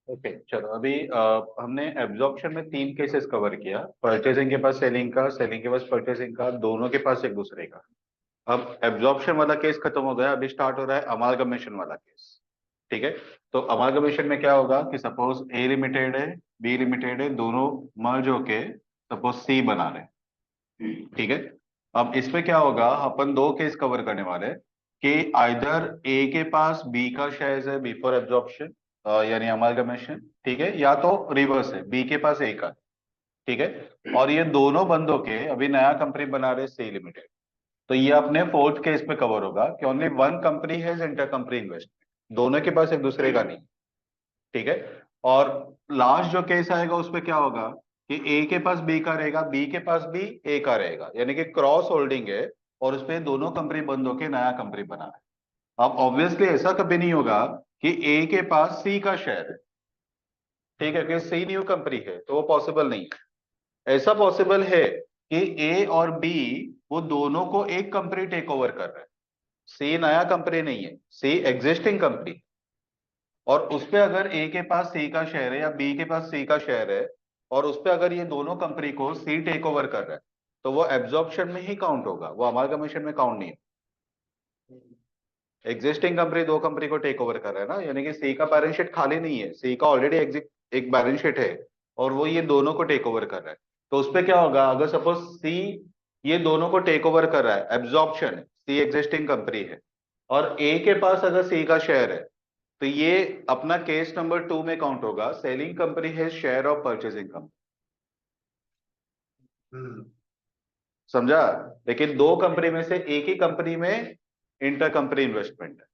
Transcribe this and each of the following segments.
Okay चलो अभी हमने एब्जॉर्प्शन में तीन केसेस कवर किया। परचेसिंग के पास सेलिंग का, सेलिंग के पास परचेसिंग का, दोनों के पास एक दूसरे का। अब एब्जॉर्प्शन वाला केस खत्म हो गया, अभी स्टार्ट हो रहा है अमालगमेशन वाला केस। ठीक है। तो अमालगमेशन में क्या होगा कि सपोज ए लिमिटेड है, बी लिमिटेड है, दोनों मर्ज होके सपोज सी बना रहे हैं। ठीक है। अब इसमें क्या होगा, अपन दो केस कवर करने वाले हैं कि आइदर ए के पास बी का शेयर है बिफोर एब्जॉर्प्शन, यानी अमालगमेशन। ठीक है, या तो रिवर्स है, बी के पास ए का। ठीक है। और ये दोनों बंदों के अभी नया कंपनी बना रहे सी लिमिटेड। तो ये अपने फोर्थ केस में कवर होगा कि only one company has inter company investment, दोनों के पास एक दूसरे का नहीं। ठीक है। और लास्ट जो केस आएगा उसमें क्या होगा कि ए के पास बी का रहेगा, बी के पास भी ए का रहेगा, यानी कि क्रॉस होल्डिंग है। और उसमें दोनों कंपनी बंद होके नया कंपनी बना है। अब ऑब्वियसली ऐसा कभी नहीं होगा कि ए के पास सी का शेयर है। ठीक है, कि सी न्यू कंपनी है तो वो पॉसिबल नहीं है। ऐसा पॉसिबल है कि ए और बी वो दोनों को एक कंपनी टेक ओवर कर रहा है। सी नया कंपनी नहीं है, सी एग्जिस्टिंग कंपनी। और उसपे अगर ए के पास सी का शेयर है या बी के पास सी का शेयर है, और उसपे अगर ये दोनों कंपनी को सी टेक ओवर कर रहा है, तो वो एब्जॉर्प्शन में ही काउंट होगा, वो अमालगमेशन में काउंट नहीं है। एग्जिस्टिंग कंपनी दो कंपनी को टेक ओवर कर रहा है ना, यानी कि सी का बैलेंस शीट खाली नहीं है, सी का ऑलरेडी एक बैलेंस शीट है। और वो ये दोनों को टेक ओवर कर रहा है। तो उसपे क्या होगा, अगर सपोज सी ये दोनों को टेक ओवर कर रहा है, एब्जॉर्प्शन, सी एग्जिस्टिंग कंपनी है, और ए के पास अगर सी का शेयर है, तो ये अपना केस नंबर 2 में काउंट होगा, सेलिंग कंपनी है शेयर ऑफ परचेसिंग कंपनी। समझा। लेकिन दो कंपनी में से एक ही कंपनी में इंटर कंपनी इन्वेस्टमेंट है।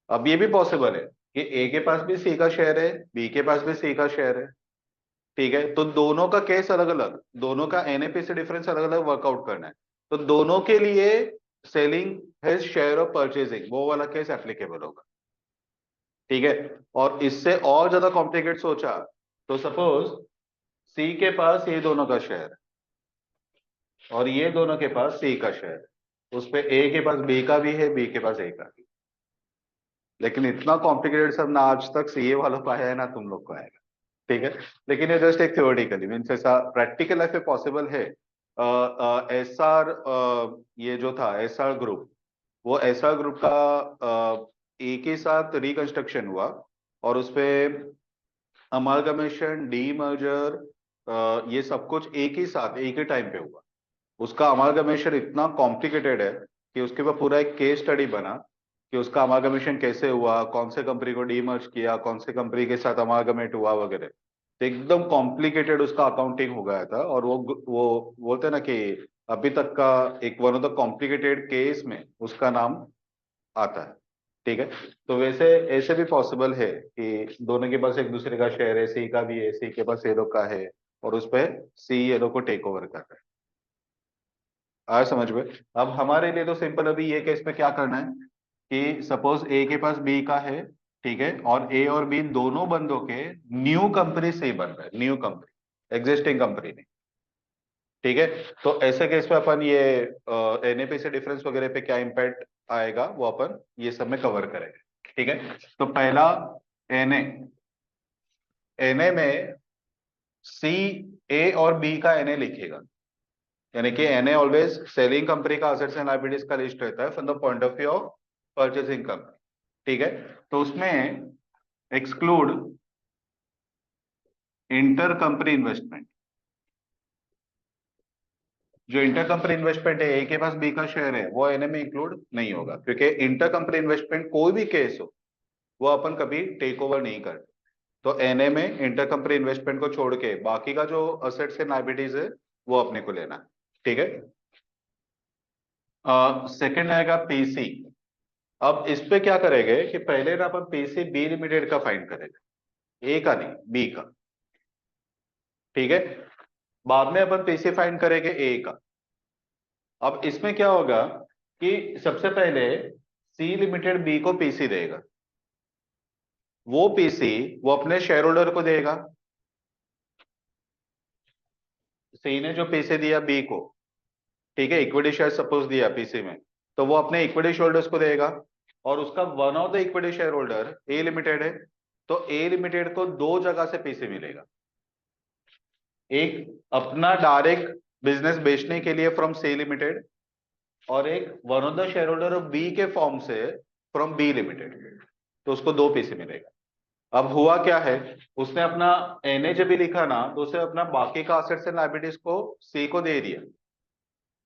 अब ये भी पॉसिबल है कि ए के पास भी सी का शेयर है, बी के पास भी सी का शेयर है। ठीक है, तो दोनों का केस अलग अलग, दोनों का एनएपी से डिफरेंस अलग अलग वर्कआउट करना है। तो दोनों के लिए सेलिंग है शेयर ऑफ परचेसिंग, वो वाला केस एप्लीकेबल होगा। ठीक है। और इससे और ज्यादा कॉम्प्लिकेट सोचा तो सपोज सी के पास ये दोनों का शेयर है और ये दोनों के पास सी का शेयर है, उस पे ए के पास बी का भी है, बी के पास ए का भी। लेकिन इतना कॉम्प्लिकेटेड सब ना आज तक सीए वालों को आया है ना तुम लोग को आएगा। ठीक है। लेकिन ये जस्ट एक थ्योरेटिकली मीन्स, ऐसा प्रैक्टिकल लाइफ में पॉसिबल है। एस आर, ये जो था एस आर ग्रुप, वो एस आर ग्रुप का एक ही साथ रिकंस्ट्रक्शन हुआ। और उसपे अमालगमेशन, डी मर्जर, ये सब कुछ एक ही साथ एक ही टाइम पे हुआ। उसका अमालगमेशन इतना कॉम्प्लिकेटेड है कि उसके ऊपर पूरा एक केस स्टडी बना कि उसका अमालगमेशन कैसे हुआ, कौन से कंपनी को डीमर्ज किया, कौन से कंपनी के साथ अमालगमेट हुआ वगैरह। तो एकदम कॉम्प्लिकेटेड उसका अकाउंटिंग हो गया था। और वो बोलते हैं ना कि अभी तक का एक one of the complicated case में उसका नाम आता है। ठीक है। तो वैसे ऐसे भी पॉसिबल है कि दोनों के पास एक दूसरे का शेयर है, सी का भी है, सी के पास ये लोग का है, और उस पे सी ये लोग को टेक ओवर कर रहा है। आया समझ में। अब हमारे लिए तो सिंपल, अभी ये केस में क्या करना है कि सपोज ए के पास बी का है। ठीक है, और ए और बी दोनों बंदों के न्यू कंपनी से ही बन रहा है, न्यू कंपनी, एग्जिस्टिंग कंपनी नहीं। ठीक है। तो ऐसे केस में अपन ये एनएपी से डिफरेंस वगैरह पे क्या इम्पैक्ट आएगा वो अपन ये सब में कवर करेंगे। ठीक है। तो पहला एनए, एनए में सी, ए और बी का एनए लिखेगा। यानी कि एनए ऑलवेज सेलिंग कंपनी का असेट्स एंड लायबिलिटीज का लिस्ट रहता है from the point of view of purchasing company. ठीक है। तो उसमें एक्सक्लूड इंटर कंपनी इन्वेस्टमेंट। जो इंटर कंपनी इन्वेस्टमेंट है, ए के पास बी का शेयर है, वो एनए में इंक्लूड नहीं होगा, क्योंकि इंटर कंपनी इन्वेस्टमेंट कोई भी केस हो वो अपन कभी टेक ओवर नहीं करते। तो एनए में इंटर कंपनी इन्वेस्टमेंट को छोड़ के बाकी का जो असेट्स एंड लायबिलिटीज है वो अपने को लेना है। ठीक है। सेकंड आएगा पीसी। अब इस पे क्या करेंगे कि पहले ना अपन पीसी बी लिमिटेड का फाइंड करेंगे, ए का नहीं, बी का। ठीक है। बाद में अपन पीसी फाइंड करेंगे ए का। अब इसमें क्या होगा कि सबसे पहले सी लिमिटेड बी को पीसी देगा। वो पीसी वो अपने शेयर होल्डर को देगा। सी ने जो पीसी दिया बी को, ठीक है, इक्विटी शेयर सपोज दिया पीसी में, तो वो अपने इक्विटी शेयर होल्डर्स को देगा। और उसका one of the equity share holder A limited है। तो ए लिमिटेड को दो जगह से पीसी मिलेगा। एक अपना डायरेक्ट बिजनेस बेचने के लिए फ्रॉम सी लिमिटेड, और एक one of the shareholder of B के फॉर्म से फ्रॉम बी लिमिटेड। तो उसको दो पीसी मिलेगा। अब हुआ क्या है, उसने अपना एनए जब भी लिखा ना, तो उसे अपना बाकी का असेट्स एंड लायबिलिटीज को सी को दे दिया।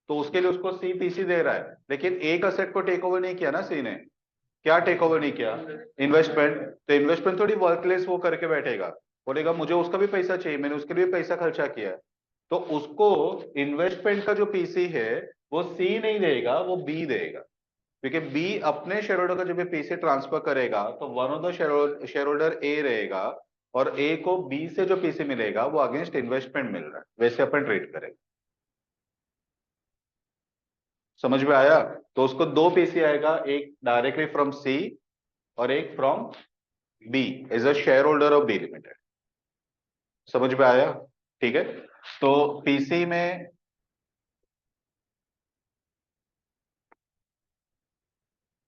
तो उसके लिए उसको सी पीसी दे रहा है, लेकिन एक असेट को टेक ओवर नहीं किया ना सी ने। क्या टेक ओवर नहीं किया? इन्वेस्टमेंट। तो इन्वेस्टमेंट थोड़ी वर्कलेस वो करके बैठेगा, बोलेगा मुझे उसका भी पैसा चाहिए, मैंने उसके लिए पैसा खर्चा किया है। तो उसको इन्वेस्टमेंट का जो पीसी है वो सी नहीं देगा, वो बी देगा। क्योंकि बी अपने शेयर होल्डर का जब पीसी ट्रांसफर करेगा तो one of the shareholder A रहेगा, और ए को बी से जो पीसी मिलेगा वो अगेंस्ट इन्वेस्टमेंट मिल रहा है, वैसे अपन ट्रीट करेंगे। समझ में आया? तो उसको दो पीसी आएगा, एक डायरेक्टली फ्रॉम सी और एक from B as a shareholder of B limited. समझ में आया? ठीक है। तो पीसी में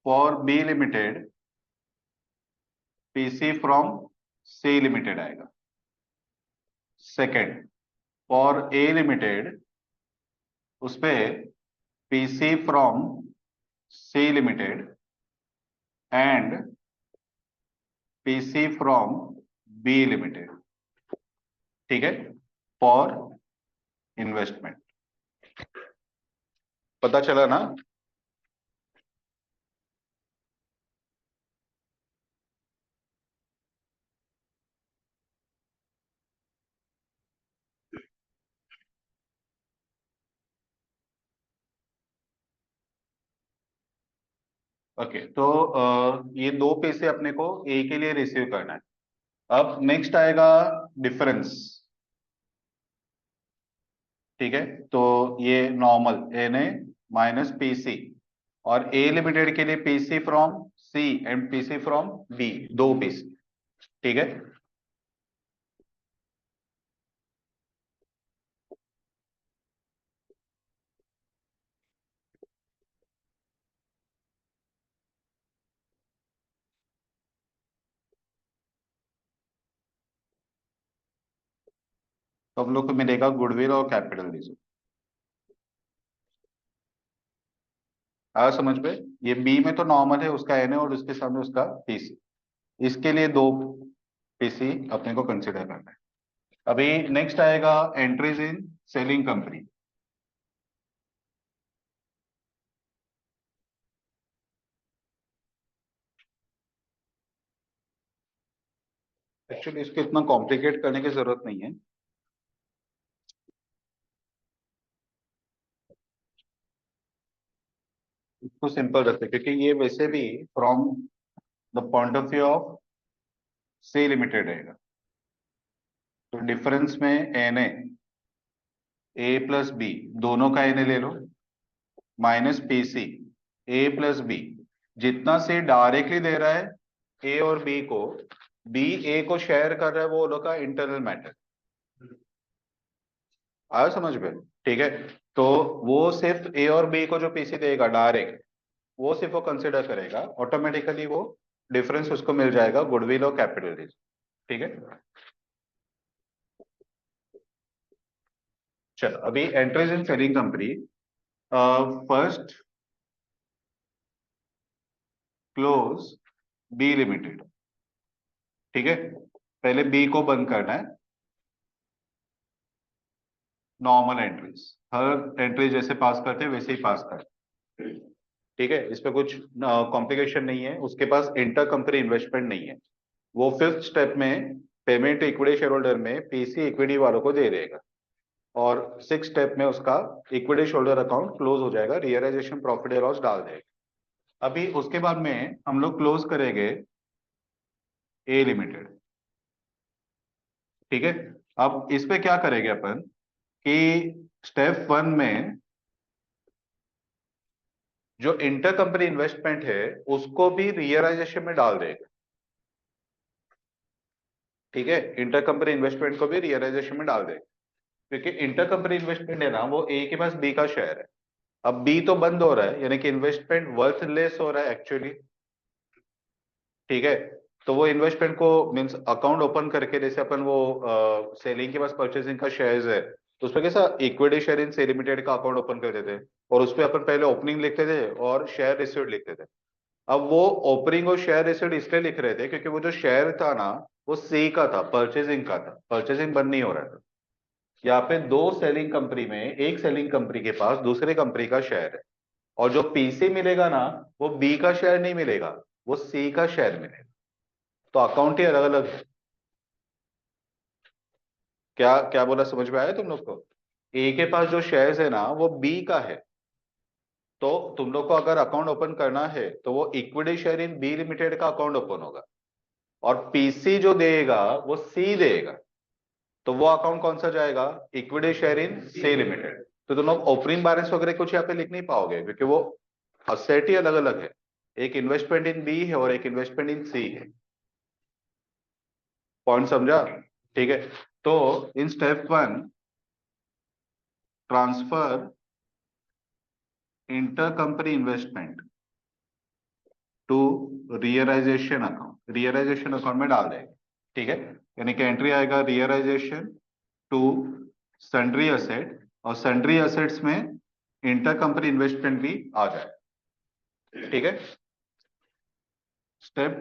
for B limited PC from C limited आएगा। सेकंड, फॉर ए लिमिटेड उसपे PC from C limited and PC from B limited. ठीक है, फॉर इन्वेस्टमेंट। पता चला ना? ओके, तो ये दो पैसे अपने को ए के लिए रिसीव करना है। अब नेक्स्ट आएगा डिफरेंस। ठीक है, तो ये normal N A minus PC, और ए लिमिटेड के लिए PC from C and PC from B, दो पीसी। ठीक है, तो हम लोग को मिलेगा गुडविल और कैपिटल रिजर्व। आया समझ में? ये बी में तो नॉर्मल है, उसका एन है और उसके सामने उसका पीसी। इसके लिए दो पीसी अपने को कंसिडर करना है। अभी नेक्स्ट आएगा entries in selling company. Actually इसको इतना कॉम्प्लिकेट करने की जरूरत नहीं है। इसको सिंपल रखते हैं, क्योंकि ये वैसे भी from the point of view of C limited रहेगा। तो डिफरेंस में एन ए प्लस बी, दोनों का एन ले लो, माइनस पीसी ए प्लस बी। जितना से डायरेक्टली दे रहा है ए और बी को, बी ए को शेयर कर रहा है, वो लोग का इंटरनल मैटर। आया समझ में? ठीक है, तो वो सिर्फ ए और बी को जो पीसी देगा डायरेक्ट, वो सिर्फ वो कंसिडर करेगा, ऑटोमेटिकली वो डिफरेंस उसको मिल जाएगा गुडविल और कैपिटल रिजर्व। ठीक है, चलो अभी entries in selling company. First, close B limited. ठीक है, पहले बी को बंद करना है। नॉर्मल एंट्रीज, हर एंट्री जैसे पास करते हैं वैसे ही पास करते हैं। ठीक है, इसमें कुछ कॉम्प्लिकेशन नहीं है। उसके पास इंटर कंपनी इन्वेस्टमेंट नहीं है। वो फिफ्थ स्टेप में पेमेंट इक्विटी शेयर होल्डर में पीसी इक्विटी वालों को दे देगा, और सिक्स स्टेप में उसका इक्विटी शोल्डर अकाउंट क्लोज हो जाएगा, रियलाइजेशन प्रॉफिट या लॉस डाल देगा। अभी उसके बाद में हम लोग क्लोज करेंगे ए लिमिटेड। ठीक है, अब इस पे क्या करेंगे अपन कि स्टेप वन में जो इंटर कंपनी इन्वेस्टमेंट है उसको भी रियलाइजेशन में डाल देगा। ठीक है, इंटर कंपनी इन्वेस्टमेंट को भी रियलाइजेशन में डाल देगा, क्योंकि इंटर कंपनी इन्वेस्टमेंट है ना, वो ए के पास बी का शेयर है। अब बी तो बंद हो रहा है, यानी कि इन्वेस्टमेंट वर्थलेस हो रहा है एक्चुअली। ठीक है, तो वो इन्वेस्टमेंट को मीन्स अकाउंट ओपन करके, जैसे अपन वो सेलिंग के पास परचेसिंग का शेयर्स है, तो उसमें कैसा इक्विटी शेयर इन से लिमिटेड का अकाउंट ओपन करते थे, और उसपे अपन पहले ओपनिंग लिखते थे और शेयर रिसीव्ड लिखते थे। अब वो ओपनिंग और शेयर रिसीव्ड इसलिए लिख रहे थे क्योंकि वो जो शेयर था ना, वो सी का था, परचेसिंग का था, परचेसिंग बंद नहीं हो रहा था। यहाँ पे दो सेलिंग कंपनी में, एक सेलिंग कंपनी के पास दूसरे कंपनी का शेयर है, और जो पीसी मिलेगा ना, वो बी का शेयर नहीं मिलेगा, वो सी का शेयर मिलेगा। तो अकाउंट ही अलग अलग है। क्या क्या बोला, समझ में आया तुम लोग को? ए के पास जो शेयर्स है ना, वो बी का है। तो तुम लोग को अगर अकाउंट ओपन करना है तो वो equity share in B limited का अकाउंट ओपन होगा, और पीसी जो देगा वो सी देगा। तो वो अकाउंट कौन सा जाएगा? Equity share in C limited. तो तुम लोग ओपनिंग बैलेंस वगैरह कुछ यहाँ पे लिख नहीं पाओगे, क्योंकि वो असेट ही अलग अलग है। एक इन्वेस्टमेंट इन बी है और एक इन्वेस्टमेंट इन सी है। पॉइंट समझा? ठीक है। तो in step one, transfer intercompany investment to realisation account, realisation account में डाल देंगे। ठीक है, यानी कि एंट्री आएगा रियलाइजेशन टू सन्ड्री असेट, और सन्ड्री असेट्स में इंटरकंपनी इन्वेस्टमेंट भी आ जाए। ठीक है। स्टेप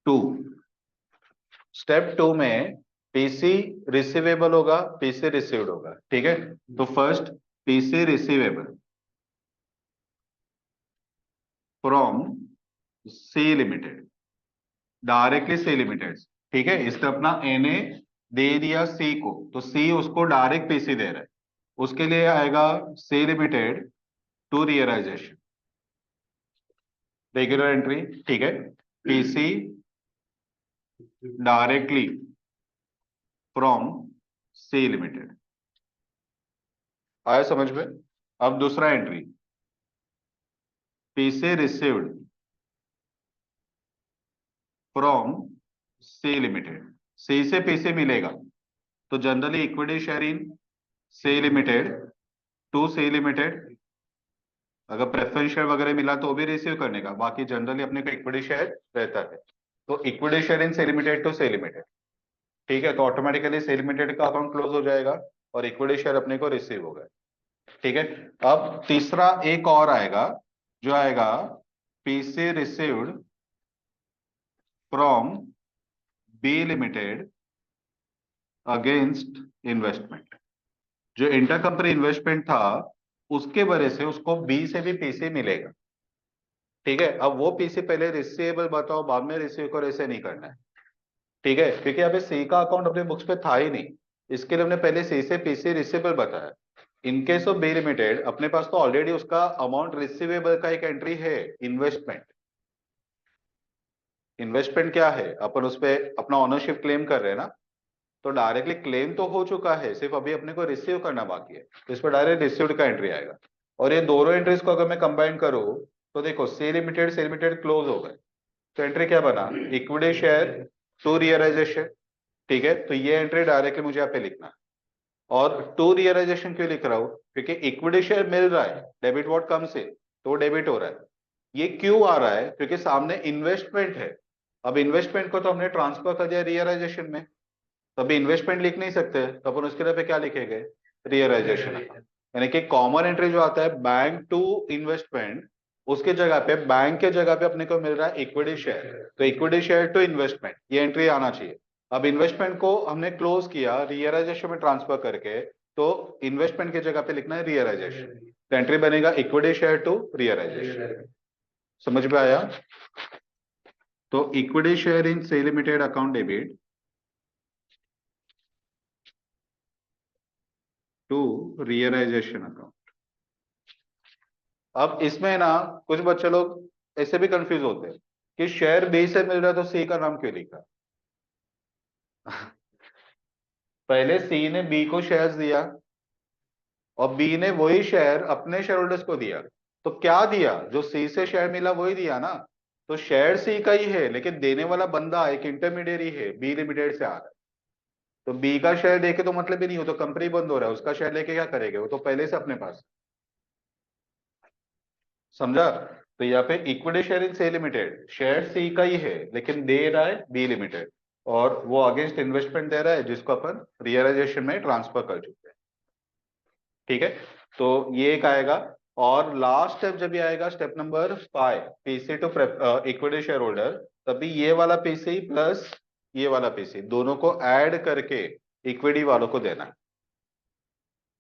टू, स्टेप टू में पीसी रिसीवेबल होगा, पीसी रिसीव्ड होगा। ठीक है। तो first, PC receivable from C limited, directly C limited. ठीक है, इसने अपना एनए दे दिया सी को, तो सी उसको डायरेक्ट पीसी दे रहा है। उसके लिए आएगा C limited to realisation, regular entry. ठीक है, PC directly from C limited. आया समझ में? अब दूसरा entry, PC received from C limited. C से पीसी मिलेगा, तो generally equity share in C limited to C limited. अगर प्रेफरेंस शेयर वगैरह मिला तो वो भी रिसीव करने का, बाकी जनरली अपने को इक्विटी शेयर रहता है। तो equity share in C limited to C limited. ठीक है, तो ऑटोमेटिकली सी लिमिटेड का अकाउंट क्लोज हो जाएगा और इक्विटी शेयर अपने को रिसीव होगा। ठीक है। अब तीसरा एक और आएगा, जो आएगा PC received from B limited against investment. जो इंटरकंपनी इन्वेस्टमेंट था, उसके वजह से उसको बी से भी पीसी मिलेगा। ठीक है, अब वो पीसी पहले रिसीवेबल बताओ, बाद में रिसीव करो, ऐसे नहीं करना है। ठीक है, क्योंकि अभी सी का अकाउंट अपने बुक्स पे था ही नहीं, इसके लिए हमने पहले सी से पीसी रिसीवेबल बताया। In case of B limited अपने पास तो ऑलरेडी उसका अमाउंट रिसीवेबल का एक एंट्री है, इन्वेस्टमेंट। इन्वेस्टमेंट क्या है, अपन उस पे अपना ओनरशिप क्लेम कर रहे हैं ना, तो डायरेक्टली क्लेम तो हो चुका है, सिर्फ अभी अपने को रिसीव करना बाकी है, तो इस पर डायरेक्ट रिसीव्ड का एंट्री आएगा। और ये दोनों एंट्रीज को अगर मैं कंबाइन करूं, तो देखो सी लिमिटेड क्लोज हो गए, तो एंट्री क्या बना? Equity share to realisation. ठीक है, तो ये एंट्री डायरेक्टली मुझे यहाँ पे लिखना है। और टू रियलाइजेशन क्यों लिख रहा हूं? क्योंकि इक्विटी शेयर मिल रहा है, डेबिट व्हाट कम्स इन, तो डेबिट हो रहा है। ये क्यों आ रहा है? क्योंकि सामने इन्वेस्टमेंट है। अब इन्वेस्टमेंट को तो हमने ट्रांसफर कर दिया रियलाइजेशन में, तो अभी इन्वेस्टमेंट लिख नहीं सकते, तो अपन उसके लिए पे क्या लिखेंगे? रियलाइजेशन। यानी कि कॉमन एंट्री जो आता है बैंक टू इन्वेस्टमेंट, उसके जगह पे, बैंक के जगह पे अपने को मिल रहा है इक्विटी शेयर, तो इक्विटी शेयर टू इन्वेस्टमेंट ये एंट्री आना चाहिए। अब इन्वेस्टमेंट को हमने क्लोज किया रियलाइजेशन में ट्रांसफर करके, तो इन्वेस्टमेंट की जगह पे लिखना है रियलाइजेशन, तो एंट्री बनेगा इक्विटी शेयर टू रियलाइजेशन। समझ में आया? तो equity share in C limited account debit to realisation account. अब इसमें ना कुछ बच्चे लोग ऐसे भी कंफ्यूज होते हैं कि शेयर बी से मिल रहा है तो सी का नाम क्यों लिखा? पहले सी ने बी को शेयर्स दिया, और बी ने वही शेयर अपने शेयर होल्डर्स को दिया। तो क्या दिया? जो सी से शेयर मिला वही दिया ना। तो शेयर सी का ही है, लेकिन देने वाला बंदा एक इंटरमीडियरी है, बी लिमिटेड से आ रहा है। तो बी का शेयर देके तो मतलब ही नहीं हो, तो कंपनी बंद हो रहा है, उसका शेयर लेके क्या करेंगे? वो तो पहले से अपने पास। समझा? तो यहाँ पे equity share in C limited, share C का ही है लेकिन दे रहा है बी लिमिटेड, और वो अगेंस्ट इन्वेस्टमेंट दे रहा है जिसको अपन रियलाइजेशन में ट्रांसफर कर चुके हैं। ठीक है, तो ये एक आएगा। और लास्ट स्टेप जब ये आएगा, step number 5, PC to equity share holder, तभी ये वाला पीसी प्लस ये वाला पीसी दोनों को ऐड करके इक्विटी वालों को देना है।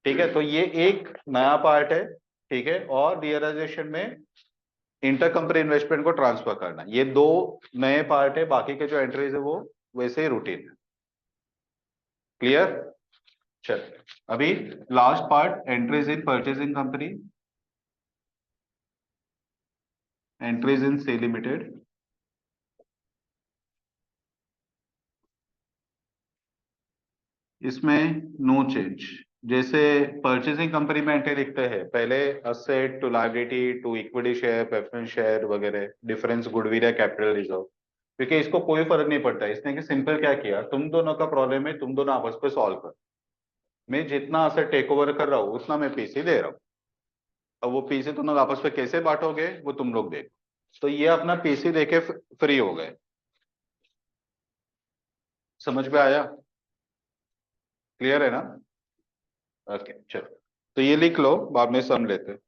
ठीक है, तो ये एक नया पार्ट है। ठीक है, और रियलाइजेशन में इंटर कंपनी इन्वेस्टमेंट को ट्रांसफर करना, ये दो नए पार्ट है, बाकी के जो एंट्रीज है वो वैसे ही रूटीन है। क्लियर? चल, अभी last part, entries in purchasing company, entries in C limited. इसमें नो चेंज। जैसे परचेसिंग कंपनी में एंट्री लिखते हैं, पहले asset to liability to equity share preference share वगैरह, डिफरेंस गुडविल या कैपिटल रिजर्व, क्योंकि इसको कोई फर्क नहीं पड़ता। इसने कि सिंपल क्या किया, तुम दोनों का प्रॉब्लम है, तुम दोनों आपस में सॉल्व कर, मैं जितना असेट टेक ओवर कर रहा हूँ उतना मैं पीसी दे रहा हूँ। अब वो पीसी तुम लोग आपस में कैसे बांटोगे वो तुम लोग देखो। तो ये अपना पीसी देके फ्री हो गए। समझ में आया? क्लियर है ना? ओके चलो, तो ये लिख लो, बाद में सम लेते हैं।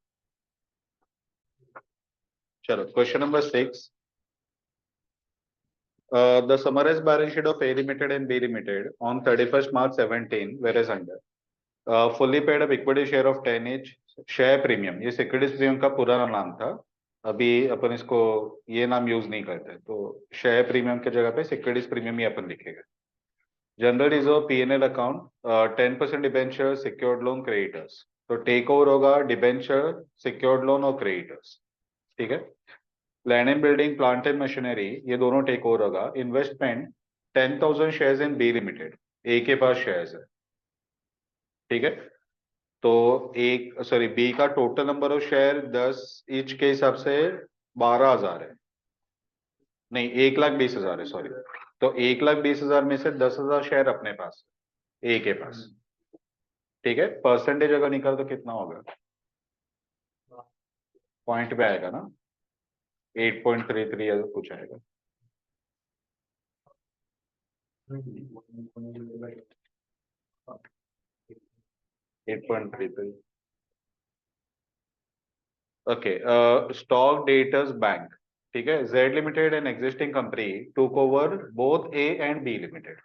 चलो, question number 6। The summarized balance sheet of A Limited and B Limited on 31st March 17, whereas under fully paid up equity share of 10 each, share premium, ये सिक्योरिटीज प्रीमियम का पुराना नाम था, अभी अपन इसको ये नाम यूज नहीं करते, तो शेयर प्रीमियम की जगह पे सिक्योरिटीज प्रीमियम ही अपन लिखेगा। General reserve PNL account, 10% debenture secured loan creditors, तो टेक ओवर होगा डिबेंचर सिक्योर्ड लोन और क्रेडिटर्स। ठीक है, land and building plant and machinery ये दोनों टेक ओवर होगा। Investment 10,000 shares in B limited, A के पास शेयर्स है। ठीक है, तो एक सॉरी बी का total number of share 10 each के हिसाब से 12,000 है, नहीं 1,20,000 है, सॉरी। तो 1,20,000 में से 10,000 शेयर अपने पास, ए के पास। ठीक है, परसेंटेज अगर निकाल तो कितना होगा, पॉइंट पे आएगा ना, 8.33 या कुछ आएगा। 8.33। Okay, stock debtors bank. ठीक है, Z limited and existing company took over both A and B limited.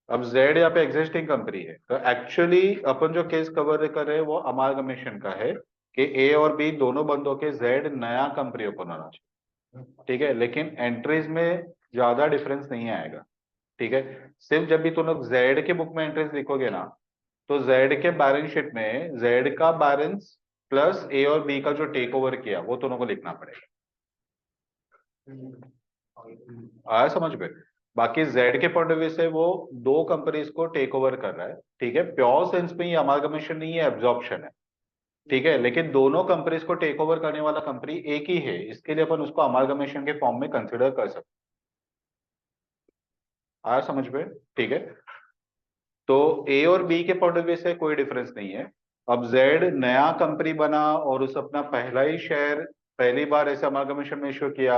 अब जेड यहाँ पे एग्जिस्टिंग कंपनी है, तो एक्चुअली अपन जो केस कवर कर रहे हैं वो अमालगमेशन का है कि ए और बी दोनों बंदों के जेड नया कंपनी ओपन होना चाहिए। ठीक है, लेकिन एंट्रीज में ज्यादा डिफरेंस नहीं आएगा। ठीक है, सिर्फ जब भी तुम लोग जेड के बुक में एंट्रीज लिखोगे ना, तो जेड के बैलेंस शीट में जेड का बैलेंस प्लस ए और बी का जो टेक ओवर किया वो दोनों को लिखना पड़ेगा। आया समझ में? बाकी जेड के पॉइंट ऑफ व्यू से वो दो कंपनीज को टेक ओवर कर रहा है। ठीक है, प्योर सेंस में ये अमालगमेशन नहीं है, एब्जॉर्प्शन है। ठीक है, लेकिन दोनों कंपनीज को टेक ओवर करने वाला कंपनी एक ही है, इसके लिए अपन उसको अमालगमेशन के फॉर्म में कंसिडर कर सकते हैं। आया समझ में? ठीक है, तो ए और बी के पॉइंट ऑफ व्यू से कोई डिफरेंस नहीं है। अब जेड नया कंपनी बना और उस अपना पहला ही शेयर पहली बार ऐसे अमालगमेशन में इश्यू किया,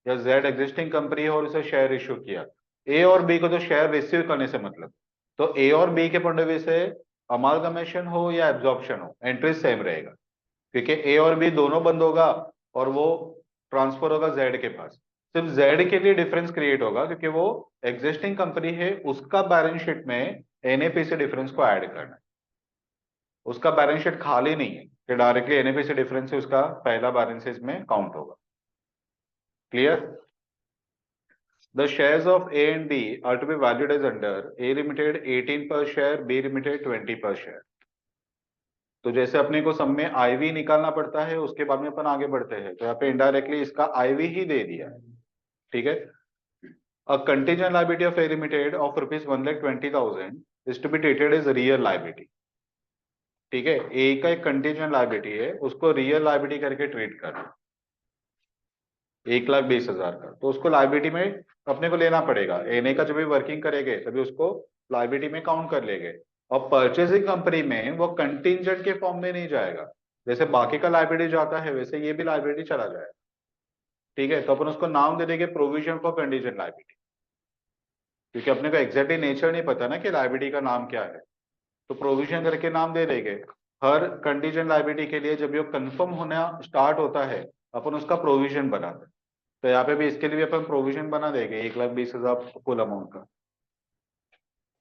या जेड एग्जिस्टिंग कंपनी है और उसे शेयर इश्यू किया, ए और बी को तो शेयर रिसीव करने से मतलब। तो ए और बी के पॉइंट ऑफ व्यू से अमालगमेशन हो या एब्जॉर्प्शन हो, एंट्री सेम रहेगा, क्योंकि ए और बी दोनों बंद होगा और वो ट्रांसफर होगा जेड के पास। सिर्फ जेड के लिए डिफरेंस क्रिएट होगा क्योंकि वो एग्जिस्टिंग कंपनी है, उसका बैलेंस शीट में एनएपी से डिफरेंस को ऐड करना है। उसका बैलेंस शीट खाली नहीं है कि डायरेक्टली एनएपी से डिफरेंस से उसका पहला बैलेंस इसमें काउंट होगा। Clear? The shares of A and B are to be valued as under A limited 18 per share, B limited 20 पर शेयर। तो जैसे अपने को सब में आईवी निकालना पड़ता है, उसके बाद में अपन आगे बढ़ते हैं, तो यहाँ पे इनडायरेक्टली इसका आईवी ही दे दिया है। ठीक है, a contingent liability of A limited of rupees 1,20,000 is to be treated as real liability. ठीक है, ए का एक कंटीजेंट लायबिलिटी है, उसको रियल लायबिलिटी करके ट्रीट करना, 1,20,000 का, तो उसको लायबिलिटी में अपने को लेना पड़ेगा। एनए का जब भी वर्किंग करेंगे तभी उसको लायबिलिटी में काउंट कर लेंगे। और परचेसिंग कंपनी में वो कंटीजेंट के फॉर्म में नहीं जाएगा, जैसे बाकी का लाइबिलिटी जाता है वैसे ये भी लाइबिलिटी चला जाएगा। ठीक है, तो अपन उसको नाम दे देंगे प्रोविजन फॉर कंडीजेंट लाइबिलिटी, क्योंकि अपने को एग्जैक्टली नेचर नहीं पता ना कि लाइबिलिटी का नाम क्या है, तो प्रोविजन करके नाम दे देंगे। हर कंडीजेंट लाइबिलिटी के लिए जब ये कंफर्म होना स्टार्ट होता है अपन उसका प्रोविजन बनाते हैं। तो यहाँ पे भी इसके लिए भी अपन प्रोविजन बना देंगे 1,20,000 फुल अमाउंट का।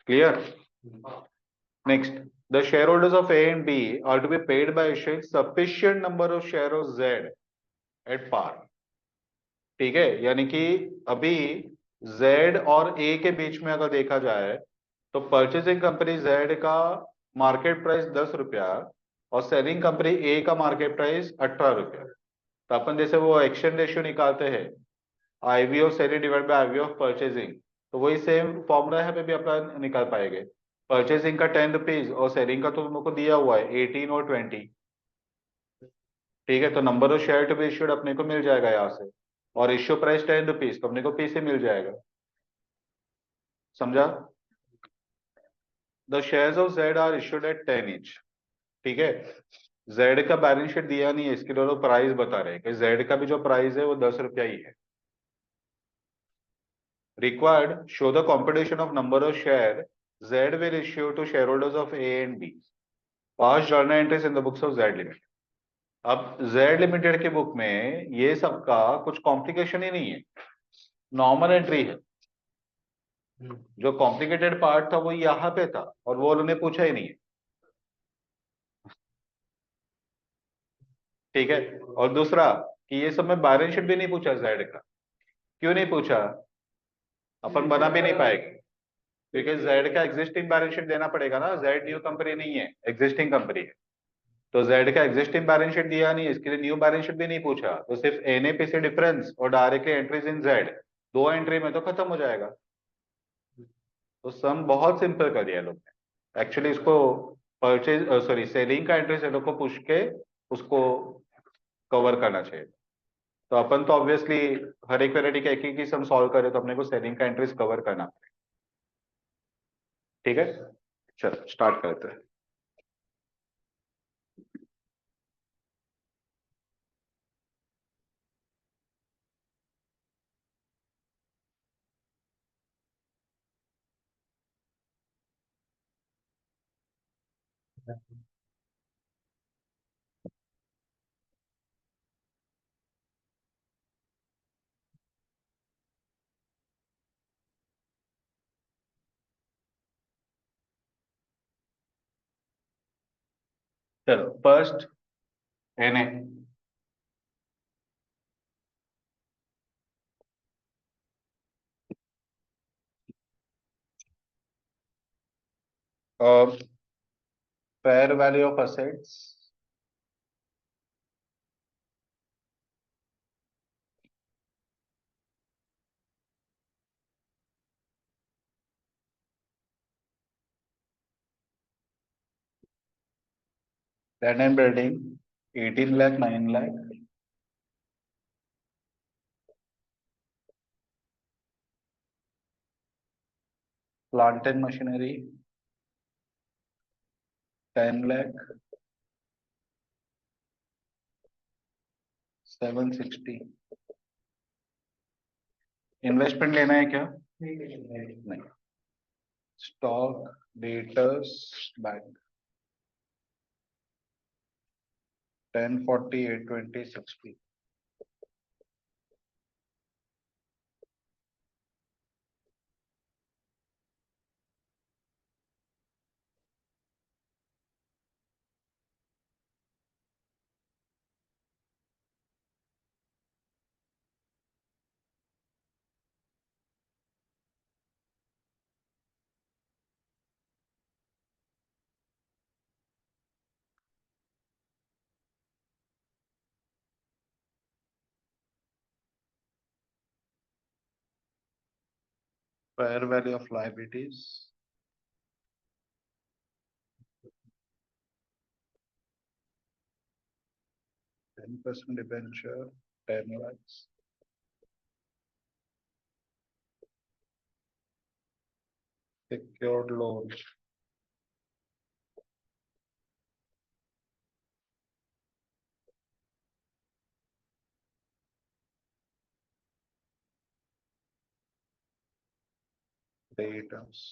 Clear? Next, the share holders of A and B are to be paid by issuing sufficient number of share of Z at par. ठीक है, यानी कि अभी जेड और ए के बीच में अगर देखा जाए तो परचेसिंग कंपनी जेड का मार्केट प्राइस 10 रुपया और सेलिंग कंपनी ए का मार्केट प्राइस 18 रुपया। तो अपन जैसे वो एक्सचेंज रेशियो निकालते हैं, IV of selling divide by IV of purchasing, तो वही सेम फॉर्मूला यहाँ पे भी अपना निकाल पाएंगे। परचेसिंग का 10 रुपीज और सेलिंग का तो तुम लोग को दिया हुआ है 18 और 20। ठीक है, तो number of share to be issued अपने को मिल जाएगा यहाँ से, और इश्यू प्राइस 10 रुपीज, तो अपने को पी से मिल जाएगा। समझा? The shares of Z are issued at 10 each. ठीक है, जेड का बैलेंस शीट दिया नहीं है, इसके लिए तो प्राइस बता रहे हैं कि जेड का भी जो प्राइस है वो 10 रुपया ही है। Required show the competition of number of share Z will issue to share holders of A and B, pass journal entries in the books of Z limited. अब जेड लिमिटेड के बुक में ये सबका कुछ कॉम्प्लिकेशन ही नहीं है, normal entry है। जो कॉम्प्लिकेटेड पार्ट था वो यहाँ पे था और वो उन्होंने पूछा ही नहीं है। ठीक है, और दूसरा कि ये सब में बैलेंस शीट भी नहीं पूछा जेड का। क्यों नहीं पूछा? अपन बना भी नहीं पाएंगे, क्योंकि जेड का एग्जिस्टिंग बैलेंस शीट देना पड़ेगा ना, जेड न्यू कंपनी नहीं है, एग्जिस्टिंग कंपनी है। तो जेड का एग्जिस्टिंग बैलेंस शीट दिया नहीं, इसके लिए न्यू बैलेंस शीट भी नहीं पूछा, तो सिर्फ एनएपीसी डिफरेंस और डायरेक्टली एंट्रीज इन जेड, दो एंट्री में तो खत्म हो जाएगा। तो सम बहुत सिंपल कर दिया लोग ने एक्चुअली। इसको परचेज सॉरी सेलिंग का एंट्री से लोग को पूछ के उसको कवर करना चाहिए। तो अपन तो ऑब्वियसली हर एक वेरायटी का एक एक ही सम सॉल्व करे, तो अपने को सेलिंग का एंट्रीज कवर करना पड़ेगा। ठीक है, चलो स्टार्ट करते हैं। चलो first NA, fair value of assets, land and building 18 lakh 9 lakh, plant and machinery 10 lakh 760। Investment लेना है क्या? नहीं। Stock debtors bank 1040 820 60। Fair value of liabilities 10% debenture 10 lakhs, secured loan creditors.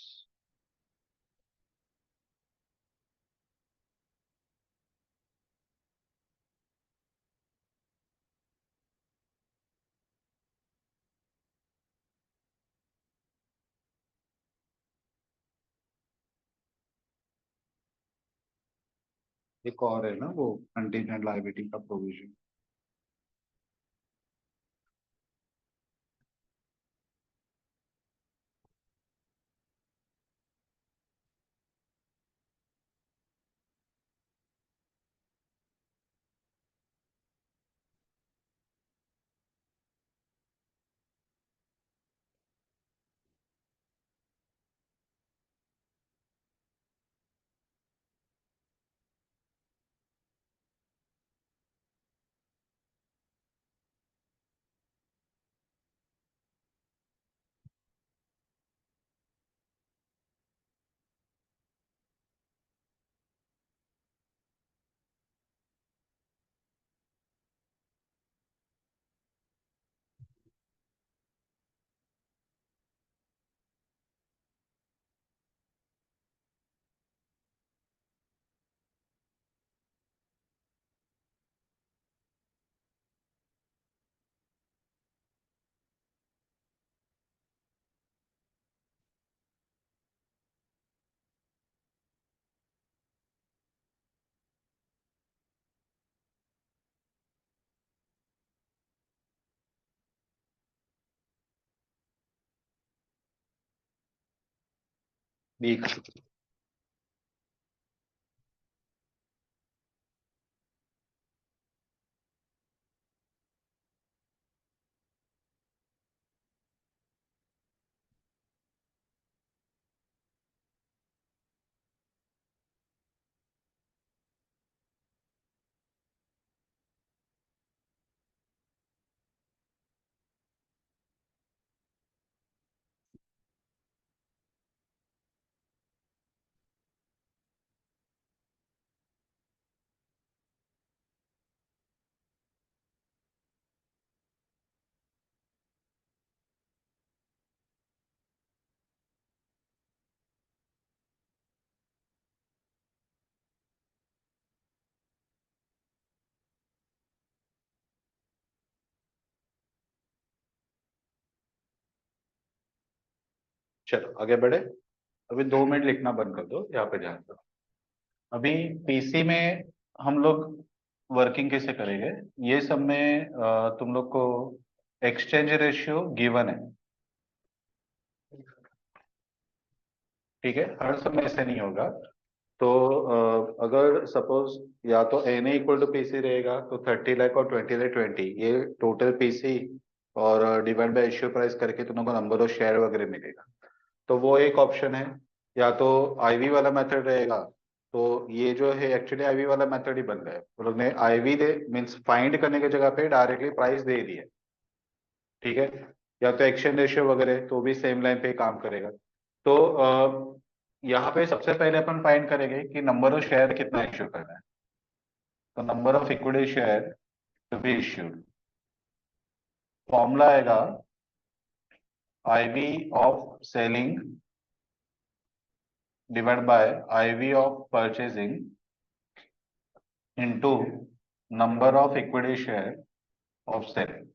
एक और है ना वो कंटीजेंट लायबिलिटी का प्रोविजन। ठीक। चलो आगे बढ़े। अभी 2 मिनट लिखना बंद कर दो, यहाँ पे ध्यान दो। अभी पीसी में हम लोग वर्किंग कैसे करेंगे, ये सब में तुम लोग को एक्सचेंज रेशियो गिवन है। ठीक है, हर समय ऐसे नहीं होगा। तो अगर सपोज या तो एन इक्वल टू पीसी रहेगा तो 30 लाख और 20 लाख 20 ये टोटल पीसी, और डिवाइड बाय इश्यू प्राइस करके तुम लोग को नंबर ऑफ शेयर वगैरह मिलेगा। तो वो एक ऑप्शन है। या तो आईवी वाला मेथड रहेगा। तो ये जो है एक्चुअली आईवी वाला मेथड ही बन गया है, वो लोग ने आईवी दे मीन्स फाइंड करने की जगह पे डायरेक्टली प्राइस दे दी है। ठीक है। या तो एक्सचेंज रेशियो वगैरह तो भी सेम लाइन पे ही काम करेगा। तो यहाँ पे सबसे पहले अपन फाइंड करेंगे कि नंबर ऑफ शेयर कितना इश्यू करना है। तो number of equity share to be issued, formula आएगा IV of selling divide by IV of purchasing into number of equity share of selling.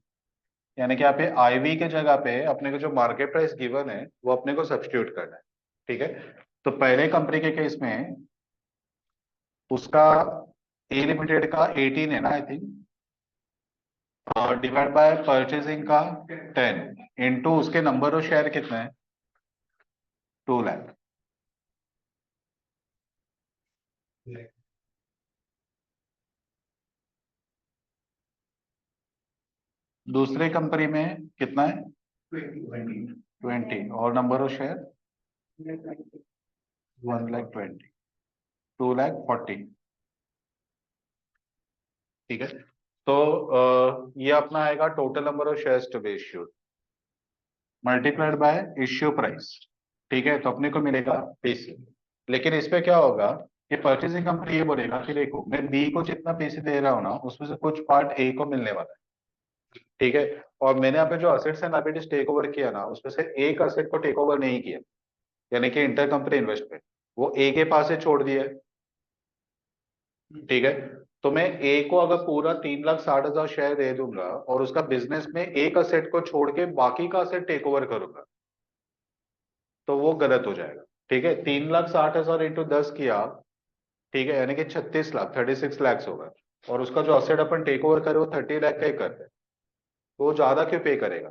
यानी कि यहाँ पे आईवी के जगह पे अपने को जो मार्केट प्राइस गिवन है वो अपने को सब्स्टिट्यूट करना है। ठीक है। तो पहले कंपनी के केस में उसका ए लिमिटेड का 18 है ना आई थिंक, और डिवाइड बाय परचेजिंग का 10 इनटू उसके नंबर ऑफ शेयर कितने हैं 2 लाख। दूसरे कंपनी में कितना है 20, और number of share 1 lakh 20, 2 lakh 40। ठीक है। तो ये अपना आएगा total number of shares to be issued multiplied by issue price. ठीक है, तो अपने को मिलेगा पीसी। लेकिन इस पे क्या होगा कि परचेसिंग कंपनी ये बोलेगा कि देखो मैं बी को जितना पीसी दे रहा हूँ ना उसमें से कुछ पार्ट ए को मिलने वाला है। ठीक है। और मैंने यहाँ पे जो assets and liabilities take over किया ना उसमें से एक असेट को टेक ओवर नहीं किया। यानी कि इंटर कंपनी इन्वेस्टमेंट, वो ए के पास ही छोड़ दिया है। ठीक है, तो मैं ए को अगर पूरा 3,60,000 शेयर दे दूंगा और उसका बिजनेस में एक असेट को छोड़ के बाकी का असेट टेक ओवर करूंगा, तो वो गलत हो जाएगा। ठीक है, 3,60,000 इंटू 10 किया, ठीक है, यानी कि 36 लाख, 36 लैक्स होगा। और उसका जो असेट अपन टेक ओवर करे वो 30 लाख का ही कर रहे हैं, तो वो ज्यादा क्यों पे करेगा?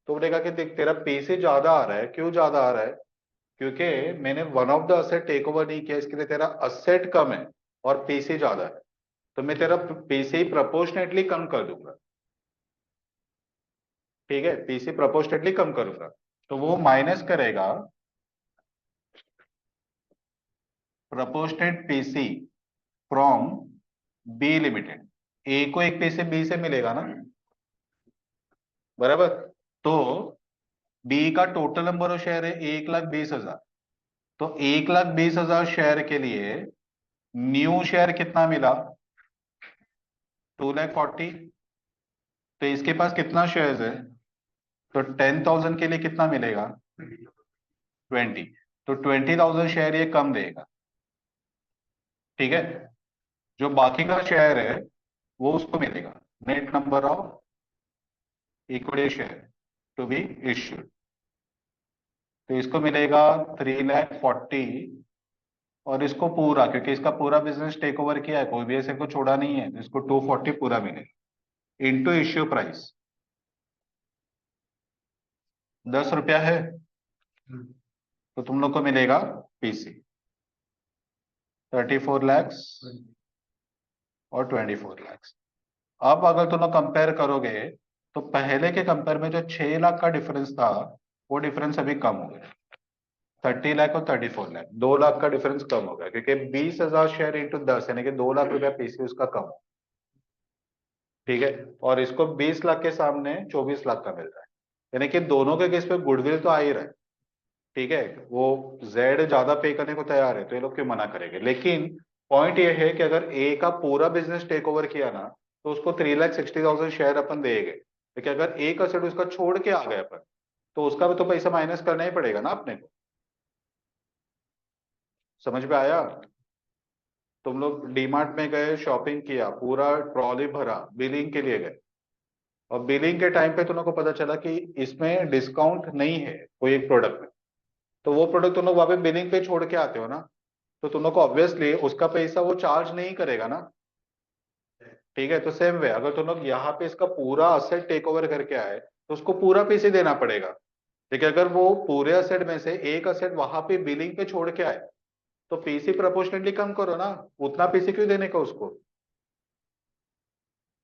तो बोलेगा कि देख तेरा पैसे ज्यादा आ रहा है, क्यों ज्यादा आ रहा है? क्योंकि मैंने one of the asset take over नहीं किया, इसके लिए तेरा असेट कम है और पैसे ज्यादा है, तो मैं तेरा पैसे ही प्रोपोर्शनेटली कम कर दूंगा। ठीक है, पीसी प्रोपोर्शनेटली कम करूंगा, तो वो माइनस करेगा proportionate PC from B limited. A को एक पैसे बी से मिलेगा ना, बराबर? तो बी का टोटल नंबर ऑफ शेयर है 1,20,000, तो 1,20,000 शेयर के लिए न्यू शेयर कितना मिला? 2,40,000। तो इसके पास कितना शेयर है? तो 10,000 के लिए कितना मिलेगा? 20। तो 20,000 शेयर ये कम देगा। ठीक है, जो बाकी का शेयर है वो उसको मिलेगा, net number of equity share to be issued. तो इसको मिलेगा 3,40,000, और इसको पूरा, क्योंकि इसका पूरा बिजनेस टेक ओवर किया है, कोई भी ऐसे को छोड़ा नहीं है, तो इसको 240 पूरा मिलेगा इंटू इश्यू प्राइस। 10 रुपया है, तो तुम लोग को मिलेगा पीसी 34 लैक्स और 24 लैक्स। अब अगर तुम लोग कंपेयर करोगे, तो पहले के कंपेयर में जो 6 लाख का डिफरेंस था, वो डिफरेंस अभी कम हो गया। 30 लाख और 34 लाख, 2 लाख का डिफरेंस कम हो गया, क्योंकि 20,000 शेयर इंटू 10 यानी कि 2 लाख रुपया पीसी उसका कम। ठीक है, और इसको 20 लाख के सामने 24 लाख का मिल रहा है, यानी कि दोनों के केस पे गुडविल तो आ ही रहा है। ठीक है, वो जेड ज्यादा पे करने को तैयार है, तो ये लोग क्यों मना करेंगे? लेकिन पॉइंट ये है कि अगर ए का पूरा बिजनेस टेक ओवर किया ना, तो उसको 3,60,000 शेयर अपन देंगे, लेकिन अगर ए का सेट उसका छोड़ के आ गए अपन, तो उसका भी तो पैसा माइनस करना ही पड़ेगा ना अपने को। समझ में आया? तुम लोग डीमार्ट में गए, शॉपिंग किया, पूरा ट्रॉली भरा, बिलिंग के लिए गए, और बिलिंग के टाइम पे तुम लोग को पता चला कि इसमें डिस्काउंट नहीं है कोई एक प्रोडक्ट में, तो वो प्रोडक्ट तुम लोग वहां पे बिलिंग पे छोड़ के आते हो ना, तो तुम लोग को ऑब्वियसली उसका पैसा वो चार्ज नहीं करेगा ना। ठीक है, तो सेम वे अगर तुम लोग यहाँ पे इसका पूरा असेट टेक ओवर करके आए, तो उसको पूरा पैसे देना पड़ेगा। लेकिन अगर वो पूरे असेट में से एक असेट वहां पे बिलिंग पे छोड़ के आए, तो पीसी प्रोपोर्शनेटली कम करो ना, उतना पीसी क्यों देने का उसको?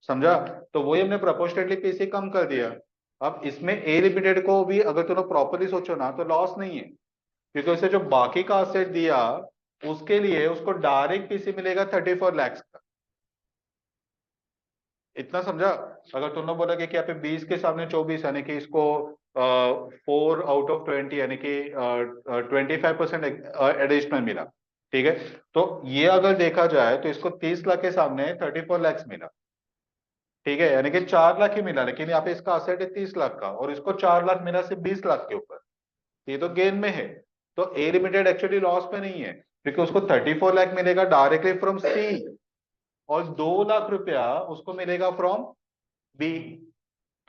समझा? तो वही हमने प्रोपोर्शनेटली पीसी कम कर दिया। अब इसमें ए लिमिटेड को भी अगर तुम लोग प्रॉपरली सोचो ना, तो लॉस नहीं है, क्योंकि उसे जो बाकी का असेट दिया, उसके लिए उसको डायरेक्ट पीसी मिलेगा 34 लैक्स का। इतना समझा? अगर तुम लोग बोला कि यहाँ पे 20 के सामने 24, यानी कि इसको 4 आउट ऑफ 20, यानी कि 25% एडिशनल मिला। ठीक है, तो ये अगर देखा जाए तो इसको 30 लाख के सामने 34 लैक्स मिला। ठीक है, यानी कि 4 लाख ही मिला, लेकिन यहाँ पे इसका असेट है 30 लाख का, और इसको 4 लाख मिला सिर्फ 20 लाख के ऊपर, ये तो गेन में है। तो ए लिमिटेड एक्चुअली लॉस में नहीं है, क्योंकि उसको 34 लाख मिलेगा डायरेक्टली फ्रॉम सी, और 2 लाख रुपया उसको मिलेगा फ्रॉम बी।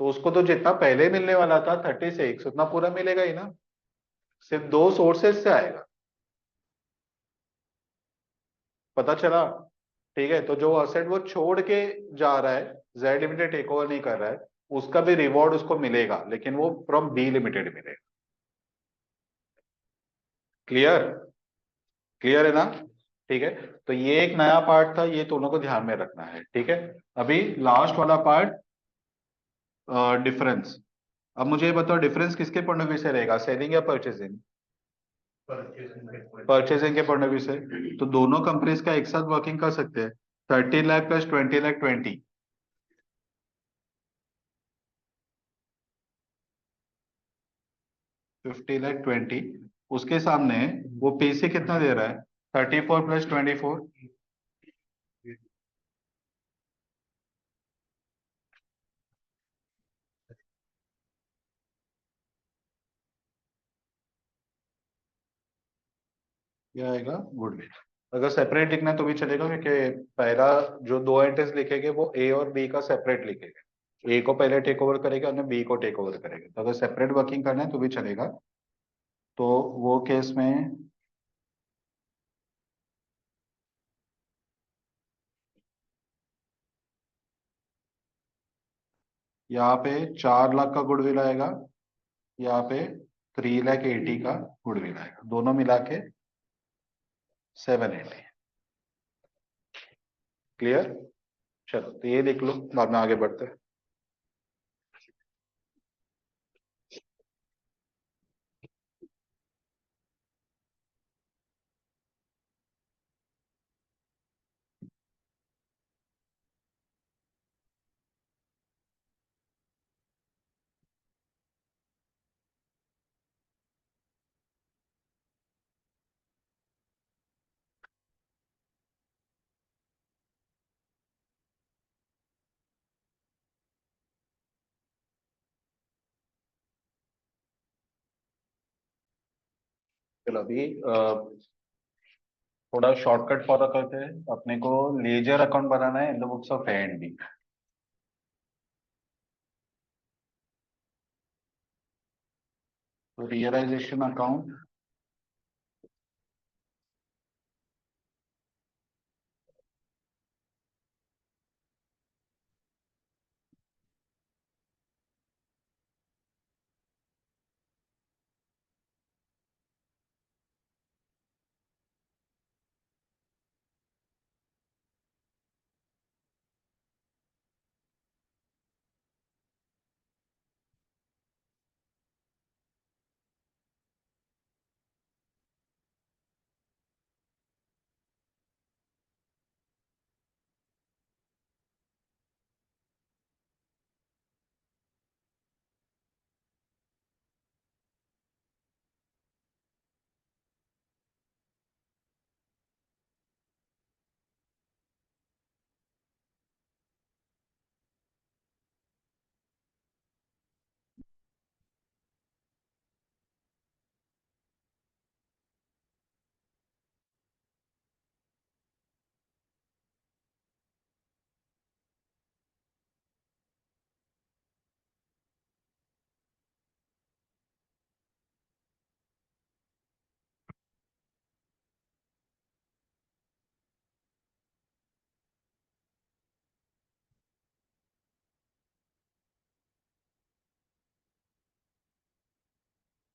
तो उसको तो जितना पहले मिलने वाला था 36, उतना पूरा मिलेगा ही ना, सिर्फ दो सोर्सेस से आएगा। पता चला? ठीक है, तो जो असेट वो छोड़ के जा रहा है, जेड लिमिटेड टेक ओवर नहीं कर रहा है, उसका भी रिवॉर्ड उसको मिलेगा, लेकिन वो फ्रॉम बी लिमिटेड मिलेगा। क्लियर? क्लियर है ना? ठीक है, तो ये एक नया पार्ट था, ये दोनों को ध्यान में रखना है। ठीक है, अभी लास्ट वाला पार्ट, डिफरेंस। अब मुझे ये बताओ, डिफरेंस किसके पॉइंट ऑफ व्यू से रहेगा, सेलिंग या परचेसिंग? परचेसिंग के पॉइंट ऑफ व्यू से। तो दोनों कंपनीज का एक साथ वर्किंग कर सकते हैं, 30 लाख प्लस 20 लाख 20, 50 लाख 20। उसके सामने वो पीसी कितना दे रहा है? 34 प्लस 24। क्या आएगा, गुडविल। अगर सेपरेट लिखना है तो भी चलेगा, क्योंकि पहला जो दो एंट्रीज लिखेंगे वो ए और बी का सेपरेट लिखेंगे। ए को पहले टेक ओवर करेगा और बी को टेक ओवर करेगा, तो अगर सेपरेट वर्किंग करना है तो भी चलेगा। तो वो केस में यहाँ पे 4 लाख का गुडविल आएगा, यहाँ पे 3 लाख 80 का गुडविल आएगा, दोनों मिला के 780। क्लियर। चलो तो ये लिख लो, बाद में आगे बढ़ते हैं। चलो अभी थोड़ा शॉर्टकट फॉलो करते हैं। अपने को लेजर अकाउंट बनाना है in the books of A and B. तो रियलाइजेशन अकाउंट,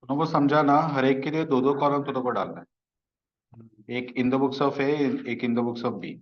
दोनों को समझा ना, हर एक के लिए दो दो कॉलम तो को डालना है, एक in the books of A, एक in the books of B.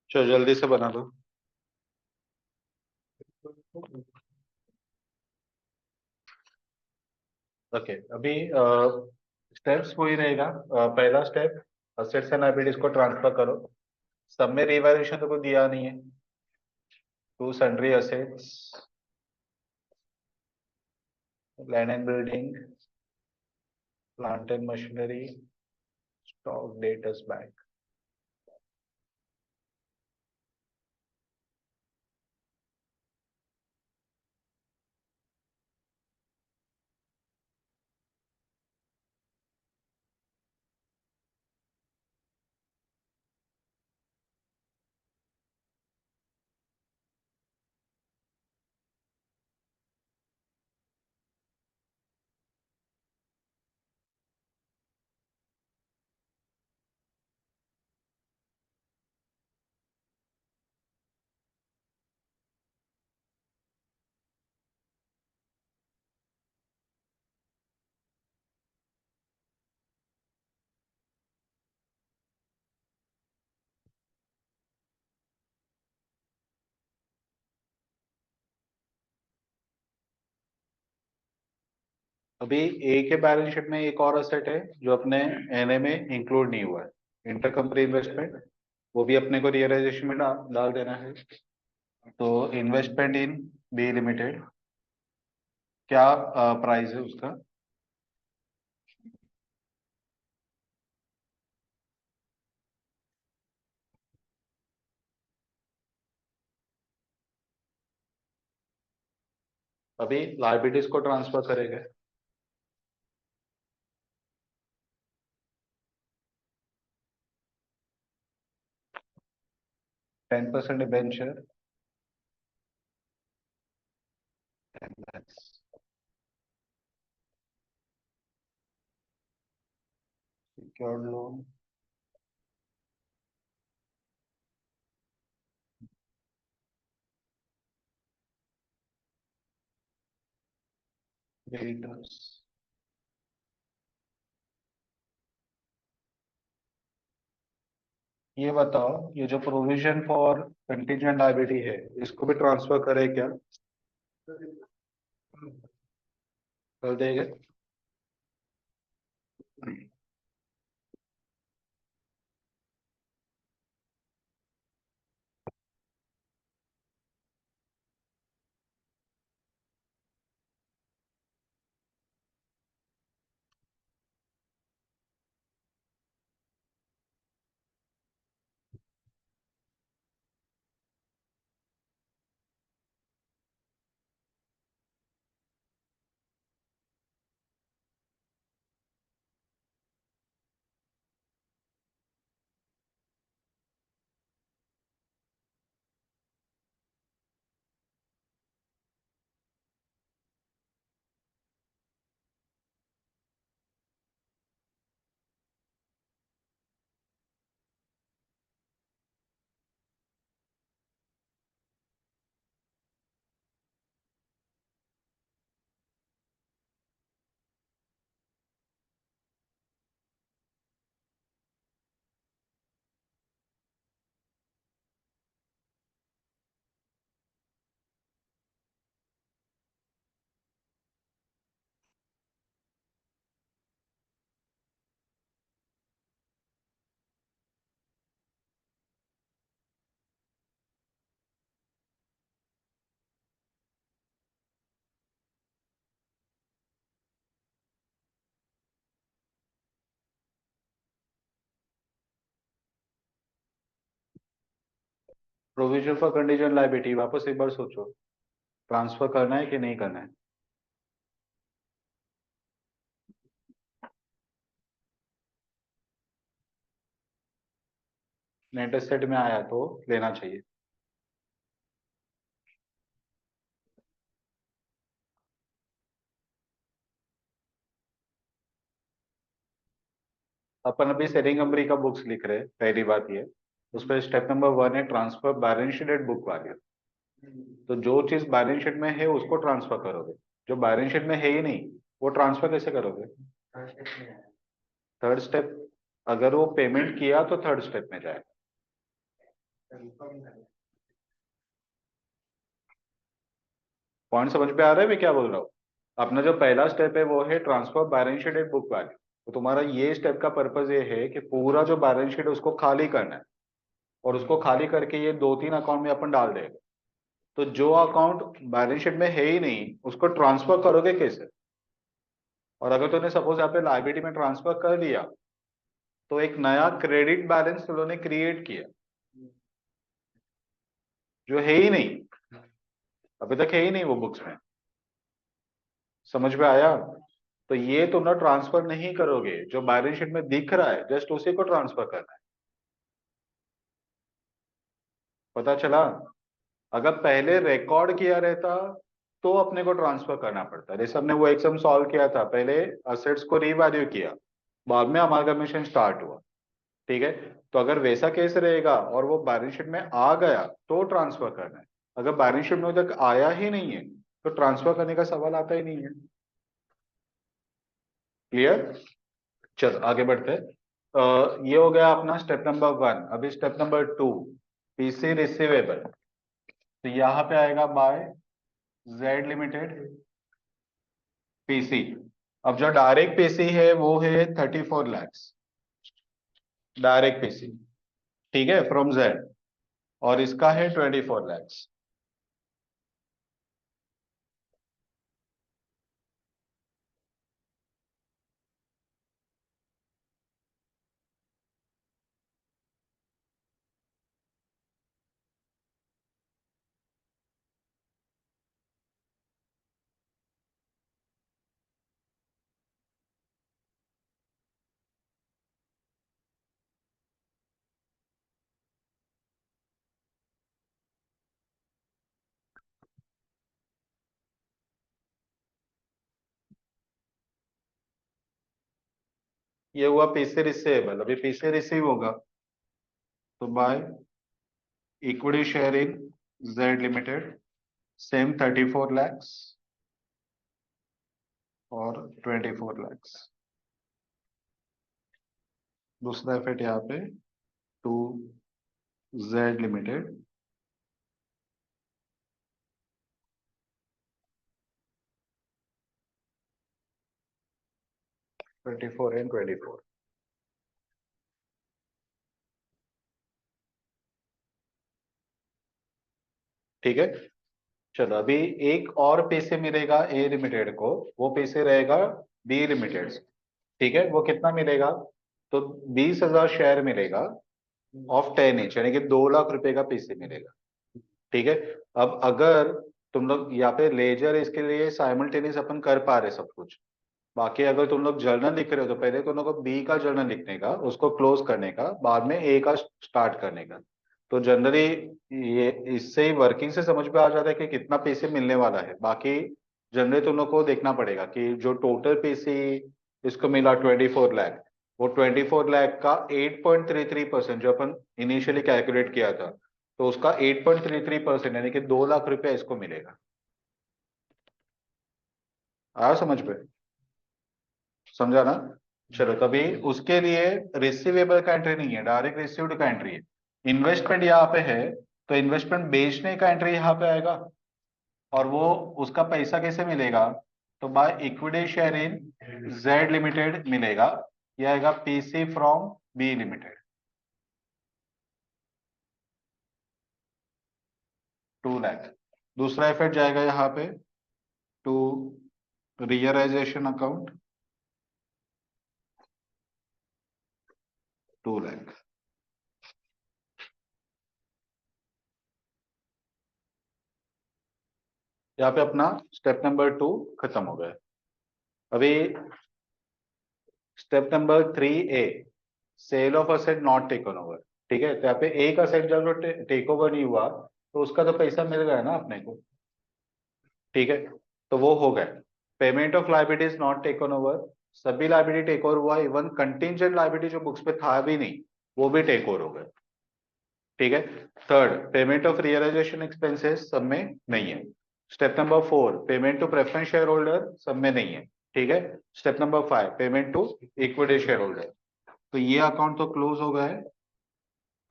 चलो जल्दी से बना दो। ओके, अभी स्टेप्स वही रहेगा। पहला स्टेप, असेट्स एंड लायबिलिटीज को ट्रांसफर करो। सब में रिवैल्यूएशन तो कोई दिया नहीं है। To sundry assets, land and building, plant and machinery, stock, debtors, bank. अभी ए के बैलेंस शीट में एक और असेट है जो अपने एनए में इंक्लूड नहीं हुआ है, इंटरकंपनी इन्वेस्टमेंट। वो भी अपने को रियलाइजेशन में डाल देना है। तो इन्वेस्टमेंट इन बी लिमिटेड, क्या प्राइस है उसका? अभी लाइबिलिटीज को ट्रांसफर करेंगे। 10% डिबेंचर, सिक्योर्ड लोन, क्रेडिटर्स। ये बताओ, ये जो प्रोविजन फॉर कंटीजेंट लायबिलिटी है, इसको भी ट्रांसफर करें क्या? कर देंगे। प्रोविजन फॉर कंटीजेंट लायबिलिटी वापस एक बार सोचो, ट्रांसफर करना है कि नहीं करना है? नेट एसेट में आया तो लेना चाहिए। अपन अभी सेलिंग कंपनी का बुक्स लिख रहे हैं, पहली बात ये। उस पर स्टेप नंबर 1 है transfer balance sheet at book value. तो जो चीज बैलेंस शीट में है उसको ट्रांसफर करोगे, जो बैलेंस शीट में है ही नहीं वो ट्रांसफर कैसे करोगे? थर्ड स्टेप, अगर वो पेमेंट किया तो थर्ड स्टेप में जाएगा। पॉइंट समझ पे आ रहा है मैं क्या बोल रहा हूँ? अपना जो पहला स्टेप है वो है transfer balance sheet at book value. तो तुम्हारा ये स्टेप का पर्पज ये है कि पूरा जो बैलेंस शीट है उसको खाली करना है, और उसको खाली करके ये 2-3 अकाउंट में अपन डाल देंगे। तो जो अकाउंट बैलेंस शीट में है ही नहीं उसको ट्रांसफर करोगे कैसे? और अगर तूने सपोज यहाँ पे लाइबिलिटी में ट्रांसफर कर दिया तो एक नया क्रेडिट बैलेंस उन्होंने क्रिएट किया जो है ही नहीं, अभी तक है ही नहीं वो बुक्स में। समझ में आया? तो ये तुम ना ट्रांसफर नहीं करोगे, जो बैलेंस शीट में दिख रहा है जस्ट उसी को ट्रांसफर करना है। पता चला? अगर पहले रिकॉर्ड किया रहता तो अपने को ट्रांसफर करना पड़ता, जैसे हमने वो एग्जाम सॉल्व किया था, पहले असेट्स को रीवैल्यू किया, बाद में अमालगमेशन स्टार्ट हुआ। ठीक है? तो अगर वैसा केस रहेगा और वो बैलेंस शीट में आ गया तो ट्रांसफर करना है। अगर बैलेंस शीट में तक आया ही नहीं है तो ट्रांसफर करने का सवाल आता ही नहीं है। क्लियर? चल आगे बढ़ते हैं। ये हो गया अपना स्टेप नंबर 1। अभी स्टेप नंबर 2, पीसी रिसीवेबल। तो यहाँ पे आएगा बाय जेड लिमिटेड पीसी। अब जो डायरेक्ट पीसी है वो है 34 lakhs, डायरेक्ट पीसी। ठीक है, फ्रॉम जेड। और इसका है 24 lakhs। ये हुआ पीसी रिसीवेबल, अभी पीसी रिसीव होगा तो by equity share in Z limited, same 34 lakhs और 24 lakhs। दूसरा एफर्ट यहाँ पे टू जेड लिमिटेड, 24 and 24। ठीक है, चलो अभी एक और पैसे मिलेगा ए लिमिटेड को, वो पैसे रहेगा बी लिमिटेड से। ठीक है, वो कितना मिलेगा? तो 20,000 शेयर मिलेगा ऑफ 10 इंच, यानी कि 2 लाख रुपए का पैसे मिलेगा। ठीक है। अब अगर तुम लोग यहाँ पे लेजर इसके लिए साइमल्टेनियस अपन कर पा रहे सब कुछ, बाकी अगर तुम लोग जर्नल लिख रहे हो तो पहले तुम लोग को बी का जर्नल लिखने का, उसको क्लोज करने का, बाद में ए का स्टार्ट करने का। तो जनरली ये इससे ही वर्किंग से समझ में आ जाता है कि कितना पैसे मिलने वाला है। बाकी जनरली तुम लोग को देखना पड़ेगा कि जो टोटल पैसे इसको मिला 24 लाख, वो 24 लाख का 8.33% जो अपन इनिशियली कैलकुलेट किया था, तो उसका 8.33% यानी कि 2 लाख रुपया इसको मिलेगा। आया समझ पे? समझा ना? चलो, तभी उसके लिए रिसीवेबल का एंट्री नहीं है, डायरेक्ट रिसीव्ड का एंट्री है। इन्वेस्टमेंट यहाँ पे है, तो इन्वेस्टमेंट बेचने का एंट्री यहाँ पे आएगा। और वो उसका पैसा कैसे मिलेगा? तो by equity share in Z limited मिलेगा। यह आएगा PC from B limited, 2 lakh. दूसरा इफेक्ट जाएगा यहाँ पे टू रियलाइजेशन अकाउंट, 2 लाख। यहाँ पे अपना स्टेप नंबर 2 खत्म हो गया। अभी step number 3A, sale of asset not taken over. ठीक है, तो यहाँ पे एक असेट जब टेक ओवर नहीं हुआ तो उसका तो पैसा मिल गया ना अपने को। ठीक है, तो वो हो गए। Payment of liabilities not taken over, सभी लाइबिलिटी टेक ओवर हुआ, इवन कंटिंजेंट लाइबिलिटी जो बुक्स पे था भी नहीं वो भी टेक ओवर हो गए। ठीक है। Third, payment of realisation expenses सब में नहीं है। Step number 4, payment to preference share holder सब में नहीं है। ठीक है। Step number 5, payment to equity share holder. तो ये अकाउंट तो क्लोज हो गए।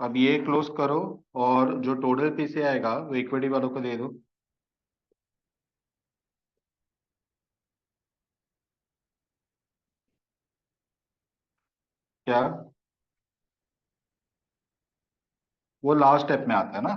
अब ये क्लोज करो, और जो टोटल पीसे आएगा वो इक्विटी वालों को दे दो। क्या? वो लास्ट स्टेप में आता है ना।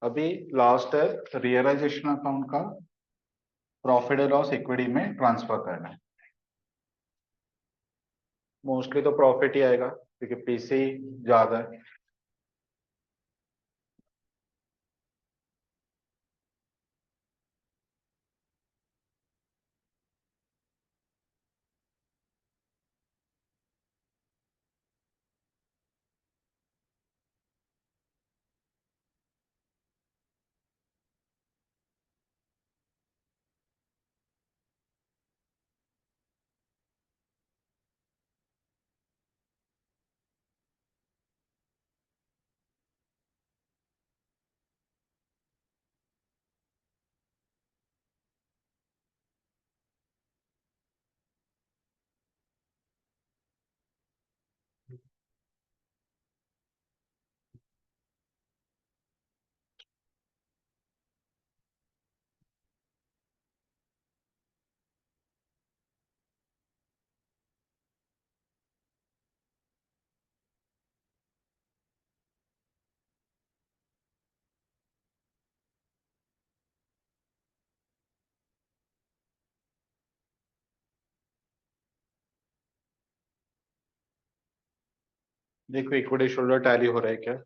अभी लास्ट है रियलाइजेशन अकाउंट का प्रॉफिट एंड लॉस इक्विटी में ट्रांसफर करना है। मोस्टली तो प्रॉफिट ही आएगा क्योंकि पीसी ज्यादा है। देखो इक्विटी शोल्डर टैली हो रहा है क्या?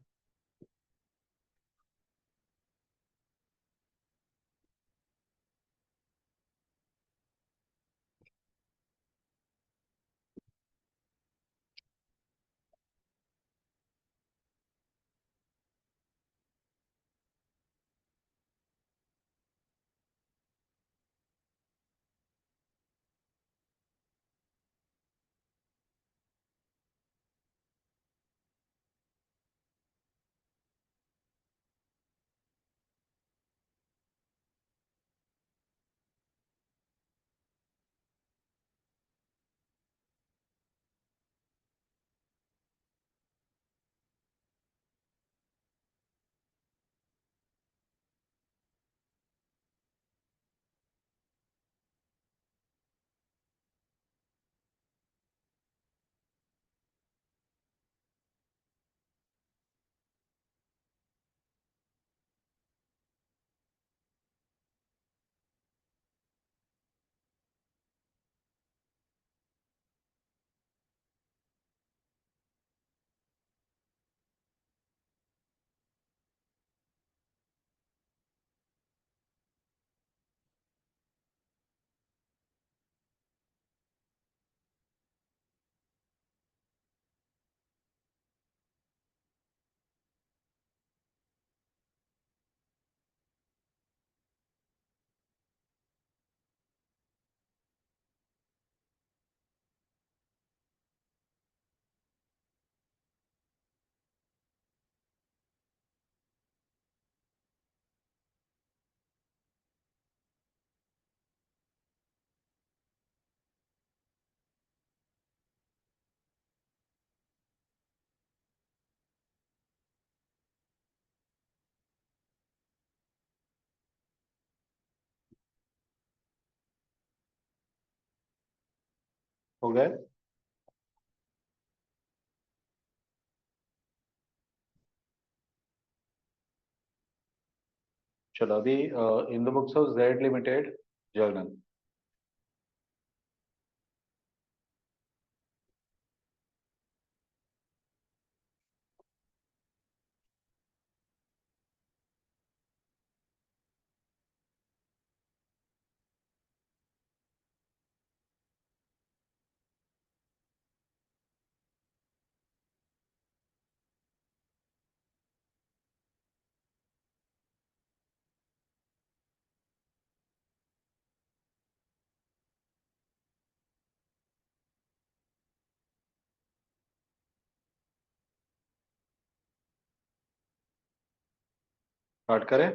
हो गए? चलो अभी इन the books of Z limited journal. Start करें?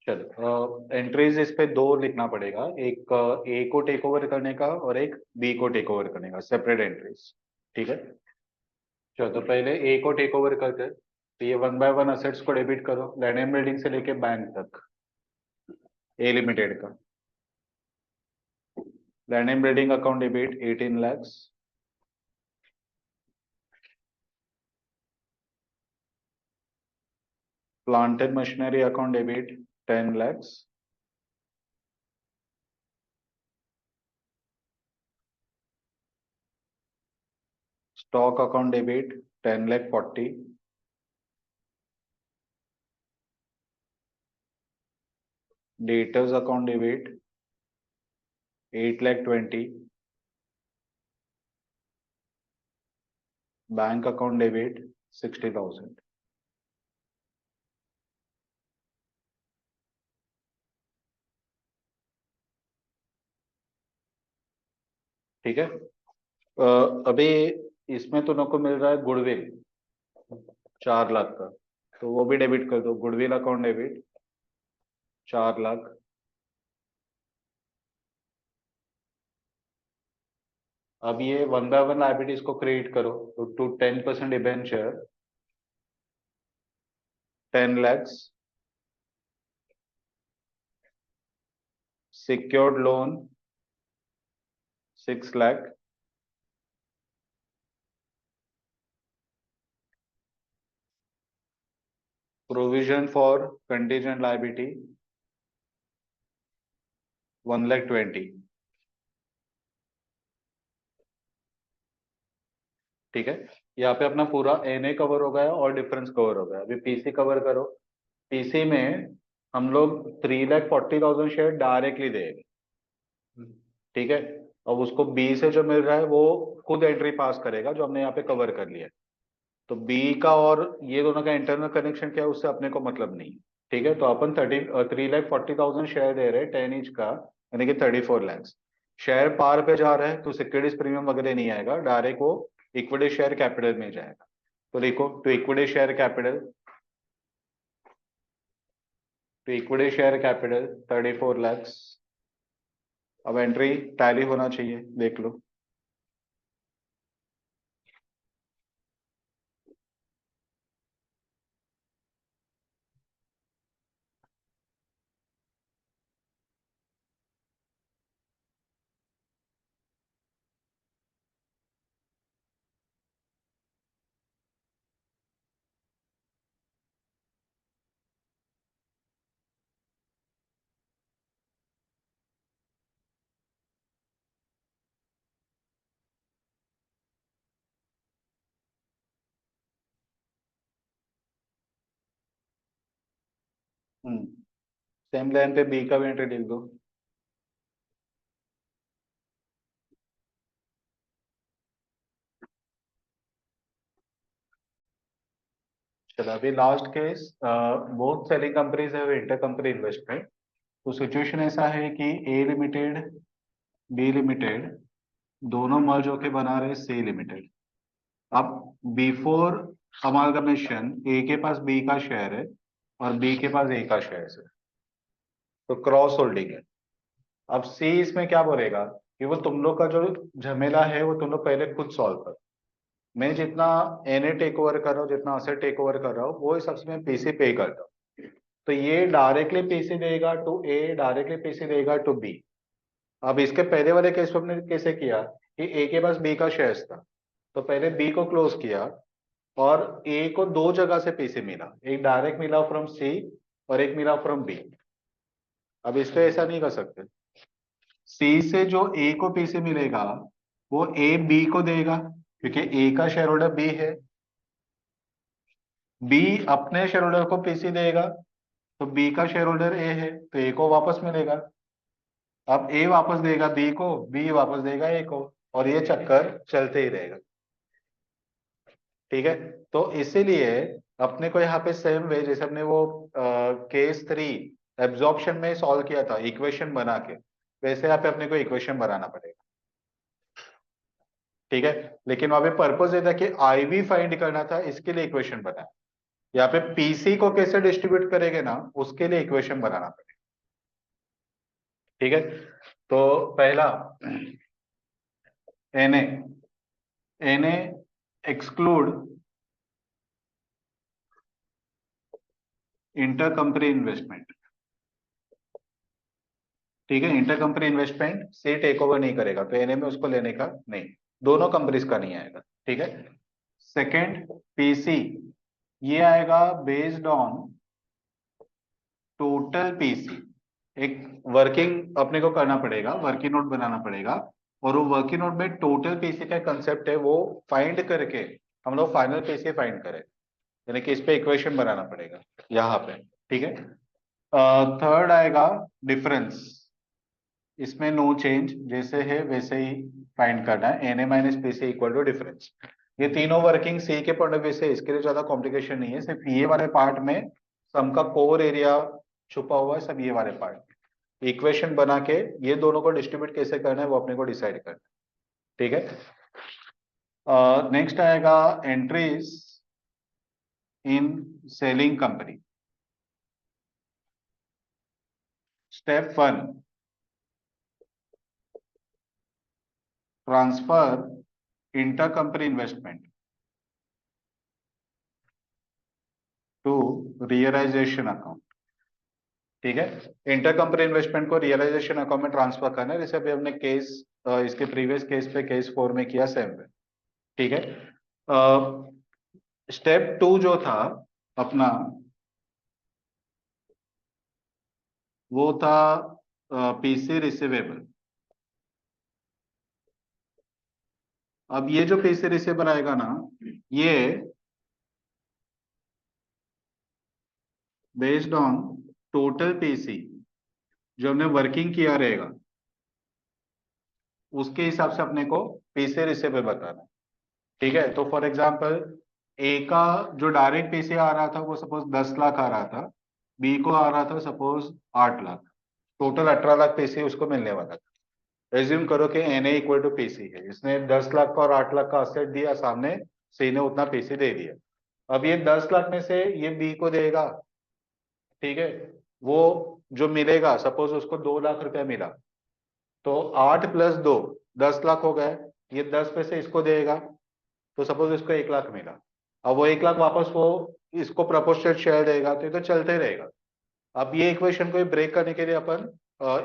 चलो एंट्रीज इस पे दो लिखना पड़ेगा, एक ए को टेक ओवर करने का और एक बी को टेक ओवर करने का, सेपरेट एंट्रीज। ठीक है। चलो तो पहले ए को टेक ओवर करके तो ये वन बाय वन असेट्स को डेबिट करो, लैंड एंड बिल्डिंग से लेके बैंक तक, ए लिमिटेड का। Land and building account debit 18 lakhs। Plant and machinery account debit 10 lakhs। Stock account debit 10 lakh 40। Debtors account debit 8 lakh 20। Bank account debit 60,000। ठीक है। अभी इसमें तो नको मिल रहा है गुडविल 4 लाख का, तो वो भी डेबिट कर दो, गुडविल अकाउंट डेबिट 4 लाख। अब ये वन बाय वन लाइबिलिटीज को क्रिएट करो, तो to 10% debenture 10 lakhs। Secured loan 6 lakh। Provision for contingent liability 1 lakh 20। ठीक है, यहाँ पे अपना पूरा एनए कवर हो गया और डिफरेंस कवर हो गया। अभी पीसी कवर करो। पीसी में हम लोग 3,40,000 शेयर डायरेक्टली देंगे। ठीक है, अब उसको बी से जो मिल रहा है वो खुद एंट्री पास करेगा, जो हमने यहाँ पे कवर कर लिया है। तो बी का और ये दोनों का इंटरनल कनेक्शन क्या है उससे अपने को मतलब नहीं है। ठीक है, तो अपन 3,40,000 शेयर दे रहे हैं 10 इंच का, यानी कि 34 लाख। शेयर पार पे जा रहा है तो सिक्योरिटीज प्रीमियम वगैरह नहीं आएगा, डायरेक्ट वो इक्विटी शेयर कैपिटल में जाएगा। तो देखो, to equity share capital 34 lakh. अब एंट्री टैली होना चाहिए, देख लो। हम्म सेम लाइन पे बी का भी एंट्री लिख दो। चलो, अभी last case, both selling companies है इंटर कंपनी इन्वेस्टमेंट। तो सिचुएशन ऐसा है कि ए लिमिटेड, बी लिमिटेड दोनों मर्ज होके बना रहे सी लिमिटेड। अब बिफोर अमालगमेशन ए के पास बी का शेयर है और बी के पास ए का शेयर है, तो क्रॉस होल्डिंग है। अब सी इसमें क्या बोलेगा कि वो तुम लोग का जो झमेला है वो तुम लोग पहले खुद सॉल्व करो। मैं जितना एनए टेक ओवर कर रहा हूँ, जितना असेट टेक ओवर कर रहा हूँ, वो हिसाब से मैं पीसी पे करता हूँ। तो ये डायरेक्टली पीसी देगा टू ए, डायरेक्टली पीसी देगा टू बी। अब इसके पहले वाले केस में हमने कैसे किया कि ए के पास बी का शेयर था, तो पहले बी को क्लोज किया और ए को दो जगह से पीसी मिला, एक डायरेक्ट मिला फ्रॉम सी और एक मिला फ्रॉम बी। अब इस पे ऐसा नहीं कर सकते। सी से जो ए को पीसी मिलेगा वो ए बी को देगा, क्योंकि ए का शेयर होल्डर बी है। बी अपने शेयर होल्डर को पीसी देगा, तो बी का शेयर होल्डर ए है तो ए को वापस मिलेगा। अब ए वापस देगा बी को, बी वापस देगा ए को, और ये चक्कर चलते ही रहेगा। ठीक है, तो इसीलिए अपने को यहाँ पे सेम वे जैसे हमने वो केस 3 एब्जॉर्प्शन में सॉल्व किया था इक्वेशन बना के, वैसे यहाँ पे अपने को इक्वेशन बनाना पड़ेगा। ठीक है, लेकिन वहां पे पर्पज ये था कि आई वी फाइंड करना था, इसके लिए इक्वेशन बनाया। यहाँ पे पीसी को कैसे डिस्ट्रीब्यूट करेंगे ना, उसके लिए इक्वेशन बनाना पड़ेगा। ठीक है, तो पहला NA, NA exclude inter company investment. ठीक है, इंटर कंपनी इन्वेस्टमेंट से टेक ओवर नहीं करेगा, तो एनए में उसको लेने का नहीं, दोनों कंपनीज का नहीं आएगा। ठीक है, सेकंड पीसी, ये आएगा बेस्ड ऑन टोटल पीसी। एक वर्किंग अपने को करना पड़ेगा, वर्किंग नोट बनाना पड़ेगा, और वो वर्किंग नोट में टोटल पीसी का कंसेप्ट है वो फाइंड करके हम लोग फाइनल पीसी फाइंड करें, यानी कि इस पे इक्वेशन बनाना पड़ेगा यहाँ पे। ठीक है, थर्ड आएगा डिफरेंस। इसमें नो चेंज, जैसे है वैसे ही फाइंड करना है, N A minus P C equal to difference. ये तीनों वर्किंग सी के पॉइंट ऑफ व्यू से, इसके लिए ज्यादा कॉम्प्लिकेशन नहीं है, सिर्फ ये वाले पार्ट में सम का कोर एरिया छुपा हुआ है, सब ये वाले पार्ट इक्वेशन बना के ये दोनों को डिस्ट्रीब्यूट कैसे करना है वो अपने को डिसाइड करना है। ठीक है, नेक्स्ट आएगा entries in selling company. Step 1, transfer inter company investment to realisation account. ठीक है, इंटर कंपनी इन्वेस्टमेंट को रियलाइजेशन अकाउंट में ट्रांसफर करना है, जैसे अभी हमने केस इसके प्रीवियस केस पे केस 4 में किया सेम पे। ठीक है, स्टेप 2 जो था अपना, वो था पीसी रिसीवेबल। अब ये जो पैसे रिसीवेबल आएगा ना, ये बेस्ड ऑन टोटल पेसी जो हमने वर्किंग किया रहेगा, उसके हिसाब से अपने को पैसे रिसीवेबल बताना है। ठीक है, तो फॉर एग्जांपल ए का जो डायरेक्ट पैसे आ रहा था वो सपोज 10 लाख आ रहा था, बी को आ रहा था सपोज 8 लाख, टोटल 18 लाख पैसे उसको मिलने वाला था। एज्यूम करो कि N A equal to PC है, इसने 10 लाख का और 8 लाख का असेट दिया, सामने सी ने उतना पैसे दे दिया। अब ये 10 लाख में से ये बी को देगा, ठीक है, वो जो मिलेगा सपोज उसको 2 लाख रुपया मिला, तो 8 + 2 10 लाख हो गए। ये 10 में से इसको देगा, तो सपोज इसको 1 लाख मिला। अब वो 1 लाख वापस वो इसको प्रोपोर्शनल शेयर देगा, तो ये तो चलते रहेगा। अब ये इक्वेशन को ब्रेक करने के लिए अपन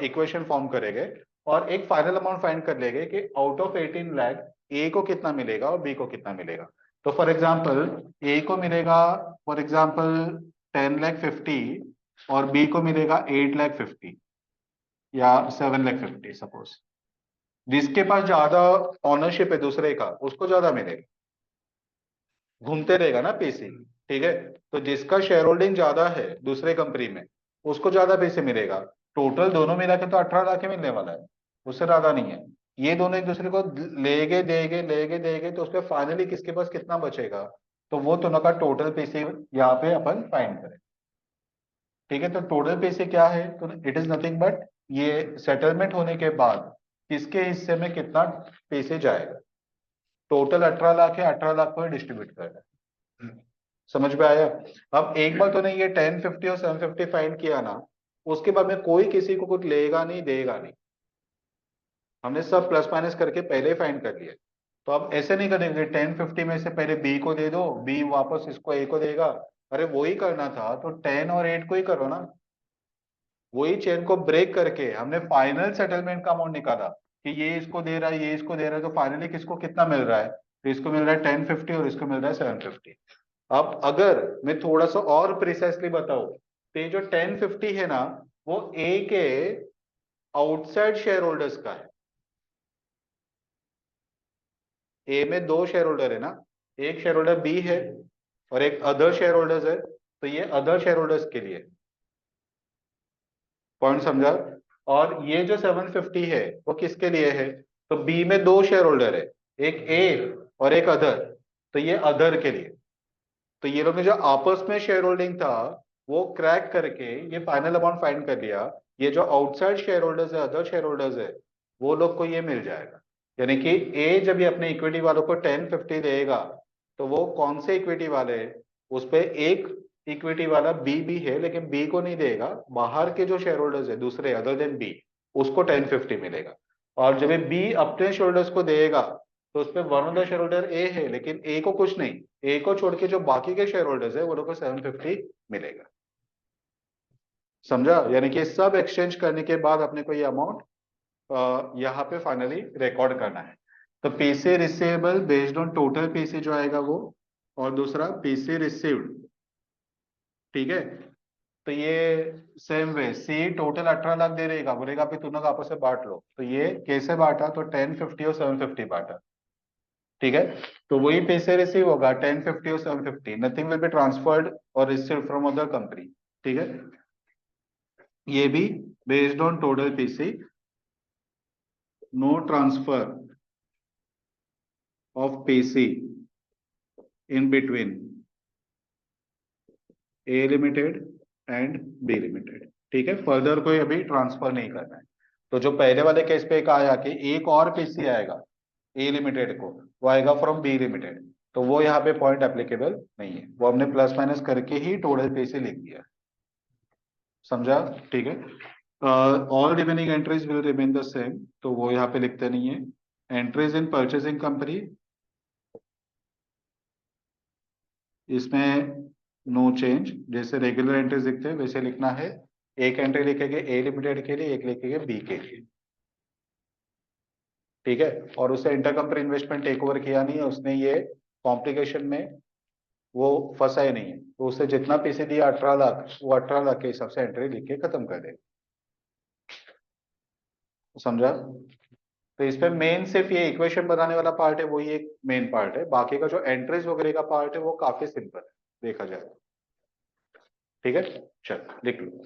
इक्वेशन फॉर्म करेंगे और एक फाइनल अमाउंट फाइंड कर लेंगे कि आउट ऑफ 18 लाख ए को कितना मिलेगा और बी को कितना मिलेगा। तो फॉर एग्जांपल ए को मिलेगा फॉर एग्जांपल 10,50,000 और बी को मिलेगा 8,50,000 या 7,50,000 सपोज। जिसके पास ज्यादा ऑनरशिप है दूसरे का उसको ज्यादा मिलेगा, घूमते रहेगा ना पैसे। ठीक है, तो जिसका शेयर होल्डिंग ज्यादा है दूसरे कंपनी में उसको ज्यादा पैसे मिलेगा। टोटल दोनों मिला के तो 18 लाख ही मिलने वाला है, उससे ज्यादा नहीं है। ये दोनों एक दूसरे को लेगे देगे तो उसके फाइनली किसके पास कितना बचेगा, तो वो दोनों का टोटल पैसे यहाँ पे अपन फाइंड करें। ठीक है, तो टोटल पैसे क्या है, तो इट इज नथिंग बट ये सेटलमेंट होने के बाद किसके हिस्से में कितना पैसे जाएगा। टोटल 18 लाख है, 18 लाख पर डिस्ट्रीब्यूट करना है। समझ में आया। अब एक बार तो नहीं, ये 1050 और 750 फाइंड किया ना, उसके बाद में कोई किसी को कुछ लेगा नहीं देगा नहीं, हमने सब प्लस माइनस करके पहले ही फाइंड कर लिया। तो अब ऐसे नहीं करेंगे 1050 में से पहले बी को दे दो, बी वापस इसको ए को देगा। अरे वही करना था तो 10 और 8 को ही करो ना। वही चेन को ब्रेक करके हमने फाइनल सेटलमेंट का अमाउंट निकाला कि ये इसको दे रहा है, ये इसको दे रहा है, तो फाइनली किसको कितना मिल रहा है, तो इसको मिल रहा है 1050 और इसको मिल रहा है 750। अब अगर मैं थोड़ा सा और प्रिसाइसली बताऊं, तो ये जो 1050 है ना, वो ए के आउटसाइड शेयर होल्डर्स का है। ए में दो शेयर होल्डर है ना, एक शेयर होल्डर बी है और एक अदर शेयर होल्डर्स है, तो ये अदर शेयर होल्डर्स के लिए पॉइंट समझा। और ये जो 750 है वो किसके लिए है, तो बी में दो शेयर होल्डर है, एक ए और एक अदर, तो ये अदर के लिए। तो ये लोग ने जो आपस में शेयर होल्डिंग था वो क्रैक करके ये फाइनल अमाउंट फाइंड कर लिया। ये जो आउटसाइड शेयर होल्डर्स है, अदर शेयर होल्डर्स है, वो लोग को ये मिल जाएगा। यानी कि ए जब ये अपने इक्विटी वालों को 1050 देगा, तो वो कौन से इक्विटी वाले हैं, उस पे एक इक्विटी वाला बी भी है लेकिन बी को नहीं देगा, बाहर के जो शेयर होल्डर्स है दूसरे अदर देन बी, उसको 1050 मिलेगा। और जब ये बी अपने शेयर होल्डर्स को देगा, तो उस पे one of the shareholder A है लेकिन ए को कुछ नहीं, ए को छोड़ के जो बाकी के शेयर होल्डर्स है वो लोग को 750 मिलेगा। समझा, यानी कि सब एक्सचेंज करने के बाद अपने को ये अमाउंट यहाँ पे फाइनली रिकॉर्ड करना है। तो PC receivable based on total PC जो आएगा वो, और दूसरा पीसी रिसीव्ड। ठीक है, तो ये सेम वे सी टोटल 18 लाख दे रहेगा, बोलेगा भी तुम लोग आपस में बांट लो, तो ये कैसे बांटा, तो 1050 और 750 बांटा। ठीक है, तो वही पैसे रिसीव होगा 1050 और 750, नथिंग विल बी ट्रांसफर्ड और रिसीव फ्रॉम अदर कंपनी। ठीक है, ये भी based on total PC, no transfer of PC in between A limited and B limited. ठीक है, फर्दर कोई अभी ट्रांसफर नहीं करना है। तो जो पहले वाले केस पे एक आया कि एक और पीसी आएगा ए लिमिटेड को, वो आएगा फ्रॉम बी लिमिटेड, तो वो यहाँ पे पॉइंट एप्लीकेबल नहीं है, वो हमने प्लस माइनस करके ही टोटल पीसी लिख दिया। समझा। ठीक है, all remaining entries will remain the same, तो वो यहाँ पे लिखते नहीं है। एंट्रीज इन परचेसिंग कंपनी, इसमें नो चेंज, जैसे रेगुलर एंट्रीज लिखते हैं वैसे लिखना है। एक एंट्री लिखेंगे ए लिमिटेड के लिए, एक लिखेंगे बी के लिए। ठीक है, और उससे इंटरकंपनी इन्वेस्टमेंट टेक ओवर किया नहीं है उसने, ये कॉम्प्लिकेशन में वो फंसा ही नहीं है, तो उससे जितना पैसे दिया 18 लाख, वो 18 लाख के हिसाब से एंट्री लिख के खत्म कर देगा। समझा। तो इसमें मेन सिर्फ ये इक्वेशन बनाने वाला पार्ट है, वही एक मेन पार्ट है। बाकी का जो एंट्रीज वगैरह का पार्ट है वो काफी सिंपल है देखा जाए। ठीक है, चल लिख लो।